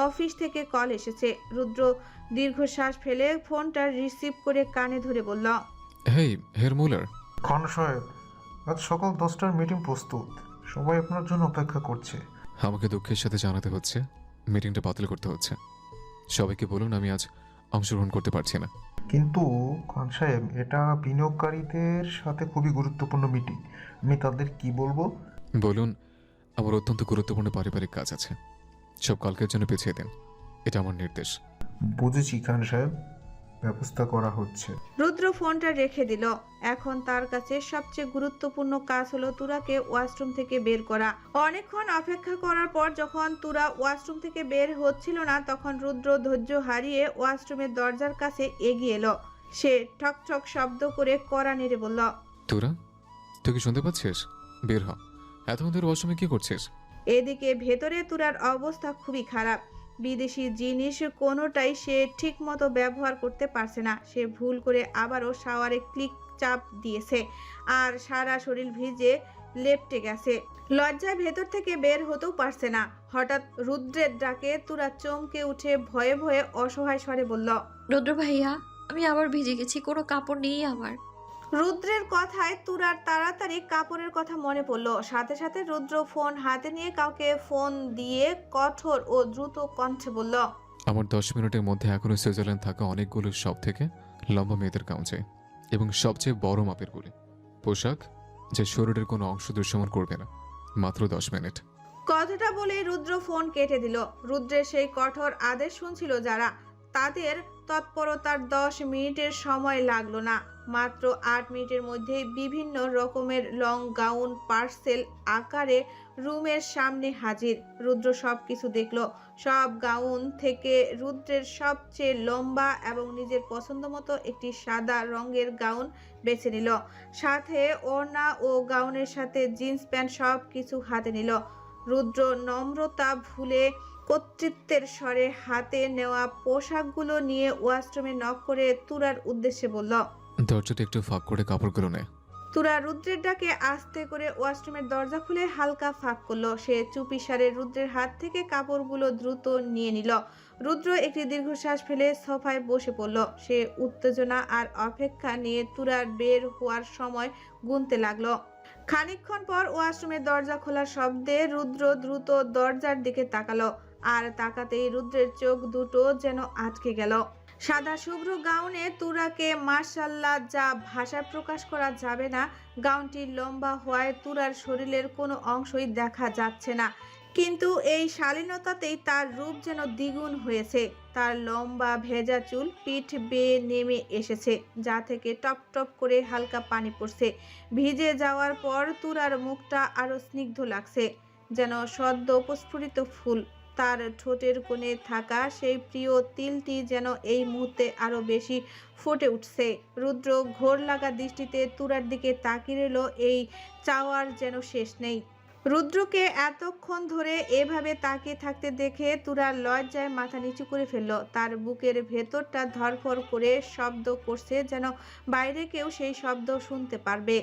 অফিস থেকে কল এসেছে। রুদ্র দীর্ঘশ্বাস ফেলে ফোনটা রিসিভ করে কানে ধরে বলল, হেই হের মুলার। খান সাহেব, আজ সকাল 10টার মিটিং প্রস্তুত, সবাই আপনার জন্য অপেক্ষা করছে। আমাকে দুঃখের সাথে জানাতে হচ্ছে মিটিংটা বাতিল করতে হচ্ছে। সবাইকে বলুন আমি আজ অংশগ্রহণ করতে পারছি না। কিন্তু খান সাহেব, এটা বিনিয়োগকারীদের সাথে খুবই গুরুত্বপূর্ণ মিটিং, আমি তাদের কি বলবো? বলুন আমার অত্যন্ত গুরুত্বপূর্ণ পারিবারিক কাজ আছে, সব কালকের জন্য পিছিয়ে দিন, এটা আমার নির্দেশ। বুঝেছি খান সাহেব, ব্যবস্থা করা হচ্ছে। রুদ্র ফোনটা রেখে দিল। এখন তার কাছে সবচেয়ে গুরুত্বপূর্ণ কাজ হলো তুরাকে ওয়াশরুম থেকে বের করা। অনেকক্ষণ অপেক্ষা করার পর যখন তুরা ওয়াশরুম থেকে বের হচ্ছিল না, তখন রুদ্র ধৈর্য হারিয়ে ওয়াশরুমের দরজার কাছে এগিয়ে এলো। সে ঠক ঠক শব্দ করে কড়া নেড়ে বলল, তুরা, তুই কি শুনতে পাচ্ছিস? বের হ, এতক্ষণ ধরে ওয়াশরুমে কি করছিস? এদিকে ভেতরে তুরার অবস্থা খুবই খারাপ। বিদেশি জিনিস কোনোটাই সে ঠিক মতো ব্যবহার করতে পারছে না। সে ভুল করে আবারও শাওয়ারে ক্লিক চাপ দিয়েছে আর সারা শরীর ভিজে লেপ্টে গেছে। লজ্জায় ভেতর থেকে বের হতেও পারছে না। হঠাৎ রুদ্রের ডাকে তুরা চমকে উঠে ভয়ে ভয়ে অসহায় স্বরে বলল, রুদ্র ভাইয়া, আমি আবার ভিজে গেছি, কোনো কাপড় নেই আমার। রুদ্রের কথায় তুরার তাড়াতাড়ি কাপড়ের কথা মনে পড়লো। সাথে সাথে রুদ্র ফোন হাতে নিয়ে কাউকে ফোন দিয়ে কঠোর ও দ্রুত কণ্ঠে বলল, আমার 10 মিনিটের মধ্যে এখনো সুইজারল্যান্ড থাকা অনেকগুলো সব থেকে লম্বা মেয়েদের গাউন চাই এবং সবচেয়ে বড় মাপের গুলি পোশাক, যে শরীরের কোনো অংশ দৃশ্যমান করবে না। মাত্র 10 মিনিট। কথাটা বলে রুদ্র ফোন কেটে দিল। রুদ্রের সেই কঠোর আদেশ শুনছিল যারা, তাদের তৎপরতার 10 মিনিটের সময় লাগলো না। মাত্র 8 মিনিটের মধ্যে বিভিন্ন রকমের লং গাউন পার্সেল আকারে রুমের সামনে হাজির। রুদ্র সবকিছু দেখলো। সব গাউন থেকে রুদ্রের সবচেয়ে লম্বা এবং নিজের পছন্দ মতো একটি সাদা রঙের গাউন বেছে নিল। সাথে ওড়না ও গাউনের সাথে জিন্স প্যান্ট সব কিছু হাতে নিল। রুদ্র নম্রতা ভুলে কর্তৃত্বের স্বরে হাতে নেওয়া পোশাকগুলো নিয়ে ওয়াশরুমে নক করে তুরার উদ্দেশ্যে বলল, দরজাটা একটু ফাঁক করে কাপড়গুলো নে। তুরা রুদ্রের ডাকে আস্তে করে ওয়াশরুমের দরজা খুলে হালকা ফাঁক করলো। সে চুপিসারে রুদ্রের হাত থেকে কাপড়গুলো দ্রুত নিয়ে নিল। রুদ্র একটি দীর্ঘশ্বাস ফেলে সোফায় বসে পড়ল। সে উত্তেজনা আর অপেক্ষা নিয়ে তুরার বের হওয়ার সময় গুনতে লাগলো। খানিকক্ষণ পর ওয়াশরুমের দরজা খোলার শব্দে রুদ্র দ্রুত দরজার দিকে তাকালো, আর তাকাতেই রুদ্রের চোখ দুটো যেন আটকে গেল। সাদা শুভ্র গাউনে তুরাকে মাশাআল্লাহ যা ভাষায় প্রকাশ করা যাবে না। গাউনটি লম্বা হওয়ায় তুরার শরীরের কোনো অংশই দেখা যাচ্ছে না, কিন্তু এই শালীনতাতেই তার রূপ যেন দ্বিগুণ হয়েছে। তার লম্বা ভেজা চুল পিঠ বেয়ে নেমে এসেছে, যা থেকে টপ টপ করে হালকা পানি পড়ছে। ভিজে যাওয়ার পর তুরার মুখটা আরো স্নিগ্ধ লাগছে, যেন সদ্য প্রস্ফুটিত ফুল। তার ঠোঁটের কোণে থাকা সেই প্রিয় তিলটি যেন এই মুহূর্তে আরো বেশি ফুটে উঠছে। রুদ্র ঘোর লাগা দৃষ্টিতে তুরার দিকে তাকিয়ে রইল, এই চাওয়ার যেন শেষ নেই। রুদ্রকে এতক্ষণ ধরে এভাবে তাকিয়ে থাকতে দেখে তুরার লজ্জায় মাথা নিচু করে ফেলল। তার বুকের ভেতরটা ধরফড় করে শব্দ করছে, যেন বাইরে কেউ সেই শব্দ শুনতে পারবে।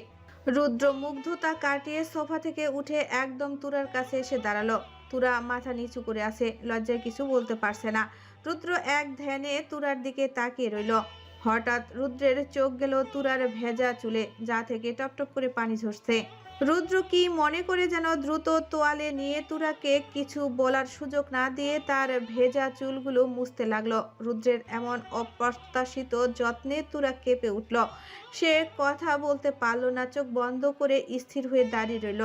রুদ্র মুগ্ধতা কাটিয়ে সোফা থেকে উঠে একদম তুরার কাছে এসে দাঁড়ালো। তুরা মাথা নিচু করে আছে, লজ্জায় কিছু বলতে পারছে না। রুদ্র এক ধ্যানে তুরার দিকে তাকিয়ে রইল। হঠাৎ রুদ্রের চোখ গেল তুরার ভেজা চুলে, যা থেকে টপটপ করে পানি ঝরছে। রুদ্র কি মনে করে যেন দ্রুত তোয়ালে নিয়ে তুরাকে কিছু বলার সুযোগ না দিয়ে তার ভেজা চুলগুলো মুছতে লাগলো। রুদ্রের এমন অপ্রত্যাশিত যত্নে তুরা কেঁপে উঠল। সে কথা বলতে পারল না, চোখ বন্ধ করে স্থির হয়ে দাঁড়িয়ে রইল।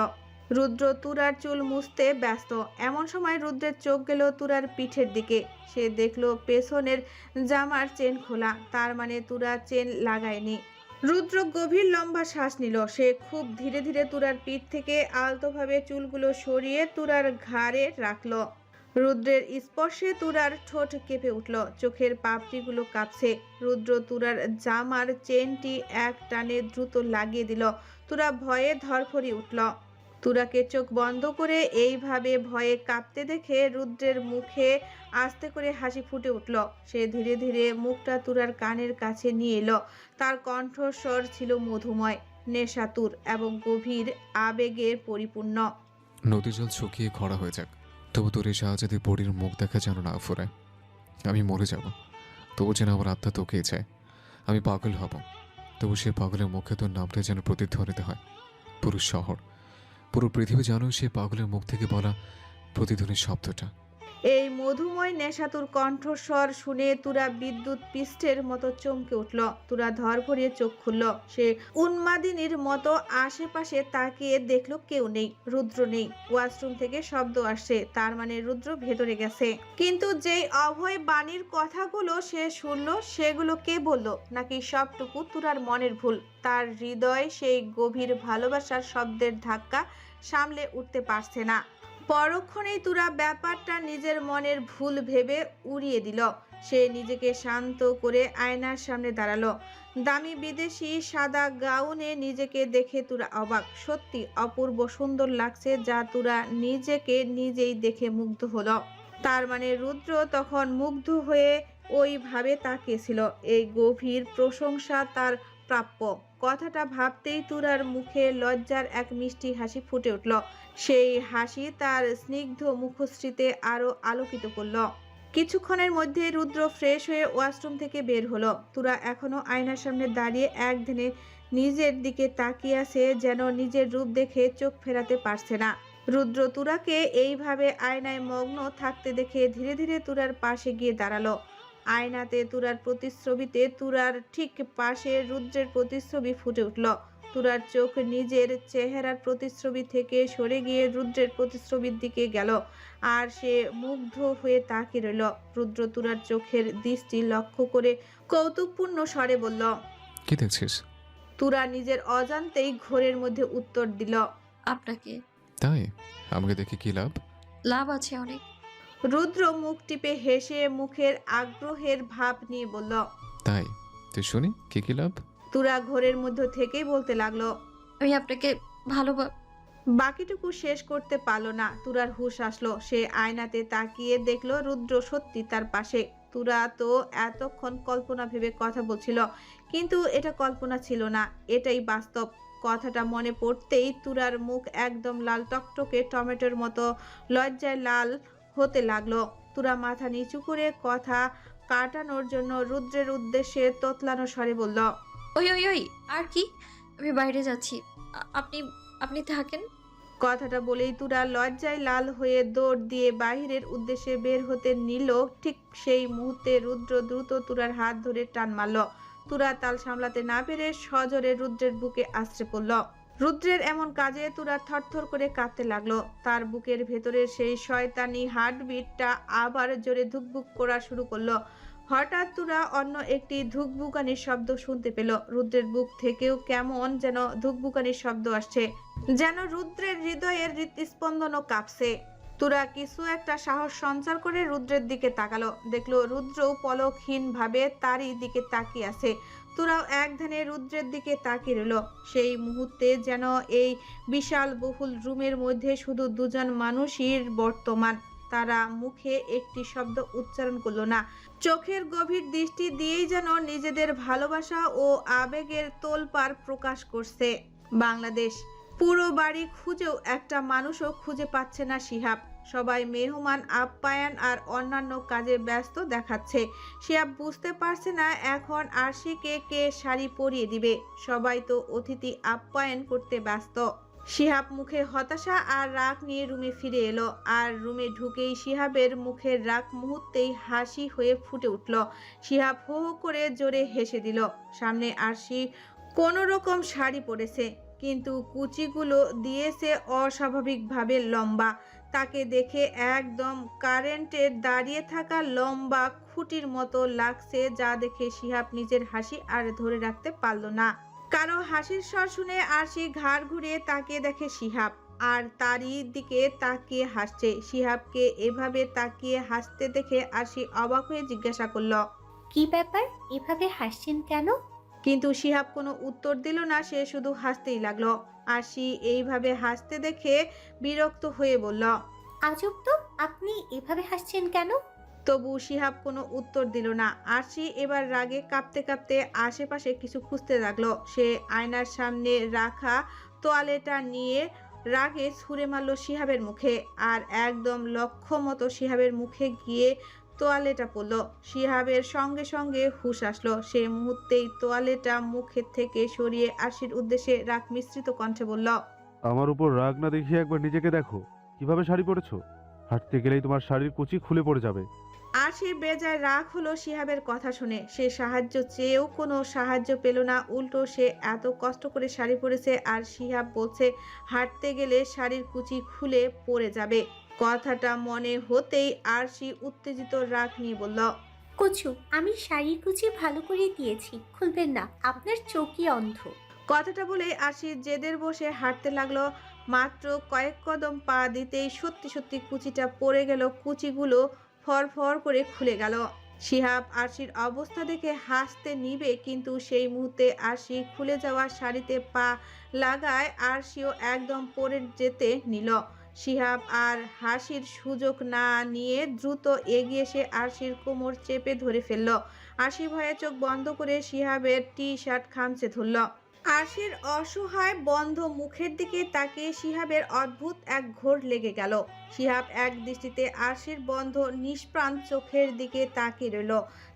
রুদ্র তুরার চুল মুছতে ব্যস্ত। এমন সময় রুদ্রের চোখ গেল তুরার পিঠের দিকে। সে দেখলো পেছনের জামার চেন খোলা, তার মানে তুরা চেন লাগায়নি। রুদ্র গভীর লম্বা শ্বাস নিল। সে খুব ধীরে ধীরে তুরার পিঠ থেকে আলতোভাবে চুলগুলো সরিয়ে তুরার ঘাড়ে রাখলো। রুদ্রের স্পর্শে তুরার ঠোঁট কেঁপে উঠল, চোখের পাপড়িগুলো কাঁপছে। রুদ্র তুরার জামার চেনটি এক টানে দ্রুত লাগিয়ে দিল। তুরা ভয়ে ধরফড়িয়ে উঠল। তুরাকে চোখ বন্ধ করে এইভাবে ভয়ে কাঁপতে দেখে রুদ্রের মুখে আস্তে করে হাসি ফুটে উঠল। সে ধীরে ধীরে মুখটা তুরার কানের কাছে নিয়ে এলো। তার কণ্ঠস্বর ছিল মধুময়, নেশাতুর এবং গভীর আবেগে পরিপূর্ণ। নদী জল শুকিয়ে খরা হয়ে যাক, তবু তোর এই সাহায্যে পরীর মুখ দেখা যেন না ফুরায়। আমি মরে যাব, তবু যেন আমার আত্মা তোকেই চায়। আমি পাগল হব, তবু সে পাগলের মুখে তোর নামটা যেন প্রতিধ্বনিত হয়। পুরো শহর, পুরো পৃথিবী জানো সে পাগলের মুখ থেকে বলা প্রতিধ্বনির শব্দটা। এই মধুময় নেশাতুর কণ্ঠস্বর শুনে তুরা বিদ্যুৎ পৃষ্ঠের মতো চমকে উঠল। তুরা ধর ভরিয়ে চোখ খুলল। সে উন্মাদিনীর মতো আশেপাশে তাকিয়ে দেখলো কেউ নেই, রুদ্র নেই। ওয়াশরুম থেকে শব্দ আসছে, তার মানে রুদ্র ভেতরে গেছে। কিন্তু যেই অভয় বাণীর কথাগুলো সে শুনল, সেগুলো কে বলল? নাকি সবটুকু তুরার মনের ভুল? তার হৃদয় সেই গভীর ভালোবাসার শব্দের ধাক্কা সামলে উঠতে পারছে না। পরক্ষণেই তুরা ব্যাপারটা নিজের মনের ভুল ভেবে উড়িয়ে দিল। সে নিজেকে শান্ত করে আয়নার সামনে দাঁড়ালো। দামি বিদেশি সাদা গাউনে নিজেকে দেখে তুরা অবাক। সত্যি অপূর্ব সুন্দর লাগছে, যা তুরা নিজেকে নিজেই দেখে মুগ্ধ হলো। তার মানে রুদ্র তখন মুগ্ধ হয়ে ওইভাবে তাকিয়েছিল। এই গভীর প্রশংসা তার প্রাপ্য। কথাটা ভাবতেই তুরার মুখে লজ্জার এক মিষ্টি হাসি ফুটে উঠল। সেই হাসি তার স্নিগ্ধ মুখশ্রীতে আরো আলোকিত করল। কিছুক্ষণের মধ্যে রুদ্র ফ্রেশ হয়ে ওয়াশরুম থেকে বের হলো। তুরা এখনো আয়নার সামনে দাঁড়িয়ে একদিনে নিজের দিকে তাকিয়ে আছে, যেন নিজের রূপ দেখে চোখ ফেরাতে পারছে না। রুদ্র তুরাকে এইভাবে আয়নায় মগ্ন থাকতে দেখে ধীরে ধীরে তুরার পাশে গিয়ে দাঁড়ালো। আয়নাতে তুরার প্রতিচ্ছবিতে তুরার ঠিক পাশে রুদ্রের প্রতিচ্ছবি ফুটে উঠল। তুরার চোখ নিজের চেহারার প্রতিচ্ছবি থেকে সরে গিয়ে রুদ্রের প্রতিচ্ছবির দিকে গেল, আর সে মুগ্ধ হয়ে তাকিয়ে রইল। রুদ্র তুরার চোখের দৃষ্টি লক্ষ্য করে কৌতুকপূর্ণ স্বরে বলল, কি দেখছিস? তুরা নিজের অজান্তেই ঘোরের মধ্যে উত্তর দিল, আপনাকে। তাই? আমাকে দেখে কি লাভ? লাভ আছে অনেক। রুদ্র মুখ টিপে হেসে মুখের আগ্রহের ভাব নিয়ে বলল, তাই? তুই শুনি কি কি লাভ? তুরা ঘোরের মধ্যে থেকেই বলতে লাগলো, আমি আপনাকে ভালো। বাকিটুকু শেষ করতে পারলো না। তুরার হুঁশ আসলো। সে আয়নাতে তাকিয়ে দেখলো রুদ্র সত্যি তার পাশে। তুরা তো এতক্ষণ কল্পনা ভেবে কথা বলছিল, কিন্তু এটা কল্পনা ছিল না, এটাই বাস্তব। কথাটা মনে পড়তেই তুরার মুখ একদম লাল টকটকে টমেটোর মতো লজ্জায় লাল হতে লাগলো। তুরা মাথা নিচু করে কথা কাটানোর জন্য রুদ্রের উদ্দেশ্যে তোতলানো স্বরে বলল, ওই ওই ওই আর কি, আমি বাইরে যাচ্ছি। আপনি আপনি থাকেন। কথাটা বলেই তুরা লজ্জায় লাল হয়ে দৌড় দিয়ে বাহিরের উদ্দেশ্যে বের হতে নিল। ঠিক সেই মুহূর্তে রুদ্র দ্রুত তুরার হাত ধরে টান মারল। তুরা তাল সামলাতে না পেরে সজোরে রুদ্রের বুকে আছড়ে পড়ল। রুদ্রের এমন কাজে তুরা থরথর করে কাঁপতে লাগলো। তার বুকের ভেতরের সেই শয়তানি হার্টবিটটা আবার জোরে ধুকভুক করা শুরু করলো। হঠাৎ তুরা অন্য একটি ধুকভুকানির শব্দ শুনতে পেল। রুদ্রের বুক থেকেও কেমন যেন ধুকভুকানির শব্দ আসছে, যেন রুদ্রের হৃদয়ের হৃৎস্পন্দনও কাঁপছে। তুরা কিছু একটা সাহস সঞ্চার করে রুদ্রের দিকে তাকালো। দেখলো রুদ্রও পলকহীন ভাবে তারই দিকে তাকিয়ে আছে। তুরাও এক ধ্যানে রুদ্রের দিকে তাকিয়ে রইল। সেই মুহূর্তে যেন এই বিশাল বহুল রুমের মধ্যে শুধু দুজন মানুষই বর্তমান। তারা মুখে একটি শব্দ উচ্চারণ করলো না, চোখের গভীর দৃষ্টি দিয়েই যেন নিজেদের ভালোবাসা ও আবেগের তোলপাড় প্রকাশ করছে। বাংলাদেশ। পুরো বাড়ি খুঁজেও একটা মানুষও খুঁজে পাচ্ছে না শিহাব। সবাই মেহমান আপ্যায়ন আর অন্যান্য কাজে ব্যস্ত দেখাচ্ছে। শিহাব বুঝতে পারছে না এখন আরশিকে কে শাড়ি পরিয়ে দিবে। সবাই তো অতিথি আপ্যায়ন করতে ব্যস্ত। শিহাব মুখে হতাশা আর রাগ নিয়ে রুমে ফিরে এলো। আর রুমে ঢুকেই শিহাবের মুখের রাগ মুহূর্তেই হাসি হয়ে ফুটে উঠল। শিহাব হো হো করে জোরে হেসে দিল। সামনে আরশি কোনো রকম শাড়ি পরেছে, কিন্তু কুচিগুলো দিয়েছে অস্বাভাবিকভাবে লম্বা। তাকে দেখে একদম কারেন্টের দাঁড়িয়ে থাকা লম্বা খুঁটির মতো লাগছে, যা দেখে শিহাব নিজের হাসি আর ধরে রাখতে পারল না। কারো হাসির স্বর শুনে আরশি ঘাড় ঘুরিয়ে তাকিয়ে দেখে শিহাব, আর তারই দিকে তাকিয়ে হাসছে। শিহাবকে এভাবে তাকিয়ে হাসতে দেখে আরশি অবাক হয়ে জিজ্ঞাসা করল, কি ব্যাপার, এভাবে হাসছেন কেন? কিন্তু শিহাব কোনো উত্তর দিল না। সে শুধু হাসতেই লাগলো। আরশি এইভাবে হাসতে দেখে বিরক্ত হয়ে বলল, আজব তো, আপনি এভাবে হাসছেন কেন? তবু শিহাব কোনো উত্তর দিল না। আরশি এবার রাগে কাঁপতে কাঁপতে আশেপাশে কিছু খুঁজতে লাগলো। সে আয়নার সামনে রাখা তোয়ালেটা নিয়ে রাগে ছুঁড়ে মারল শিহাবের মুখে, আর একদম লক্ষ্য মতো শিহাবের মুখে গিয়ে তোয়ালেটা পড়ল। শিহাবের সঙ্গে সঙ্গে হুঁশ আসলো। সে মুহূর্তেই তোয়ালেটা মুখের থেকে সরিয়ে আরশির উদ্দেশ্যে রাগ মিশ্রিত কণ্ঠে বলল, আমার উপর রাগ না দেখিয়ে একবার নিজেকে দেখো, কিভাবে শাড়ি পরেছো। হাঁটতে গেলেই তোমার শাড়ির কুচি খুলে পড়ে যাবে। আরশির বেজায় রাগ হলো শিহাবের কথা শুনে। সে সাহায্য চেয়েও কোনো সাহায্য পেল না। উল্টো সে এত কষ্ট করে শাড়ি পরেছে, আর শিহাব বলছে হাঁটতে গেলে শাড়ির কুচি খুলে পড়ে যাবে। কথাটা মনে হতেই আরশি উত্তেজিত রাগ নিয়ে বলল, কচু, আমি শাড়ির কুচি ভালো করে দিয়েছি, খুলবেন না, আপনার চোখই অন্ধ। কথাটা বলে আরশি জেদের বসে হাঁটতে লাগলো। মাত্র কয়েক কদম পা দিতেই সত্যি সত্যি কুচিটা পড়ে গেল। কুচিগুলো ফরফর করে খুলে গেল। শিহাব আরশির অবস্থা দেখে হাসতে নিবে, কিন্তু সেই মুহূর্তে আরশি খুলে যাওয়া শাড়িতে পা লাগায় আরশিও একদম পড়ে যেতে নিল। শিহাব আর হাসির সুযোগ না নিয়ে দ্রুত এগিয়ে এসে আরশির কোমর চেপে ধরে ফেলল। আরশি ভয়ে চোখ বন্ধ করে শিহাবের টি শার্ট খামচে ধরল। আরশির অসহায় বন্ধ মুখের দিকে তাকিয়ে শিহাবের অদ্ভুত এক ঘোর লেগে গেল। শিহাব এক দৃষ্টিতে আরশির বন্ধ নিষ্প্রাণ চোখের দিকে তাকিয়ে রইল।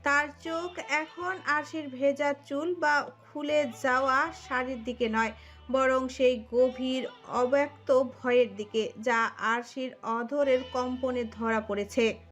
তার চোখ এখন আরশির ভেজা চুল বা খুলে যাওয়া শাড়ির দিকে নয়, বরং সেই গভীর অব্যক্ত ভয়ের দিকে, যা আরশির অধরের কম্পনে ধরা পড়েছে।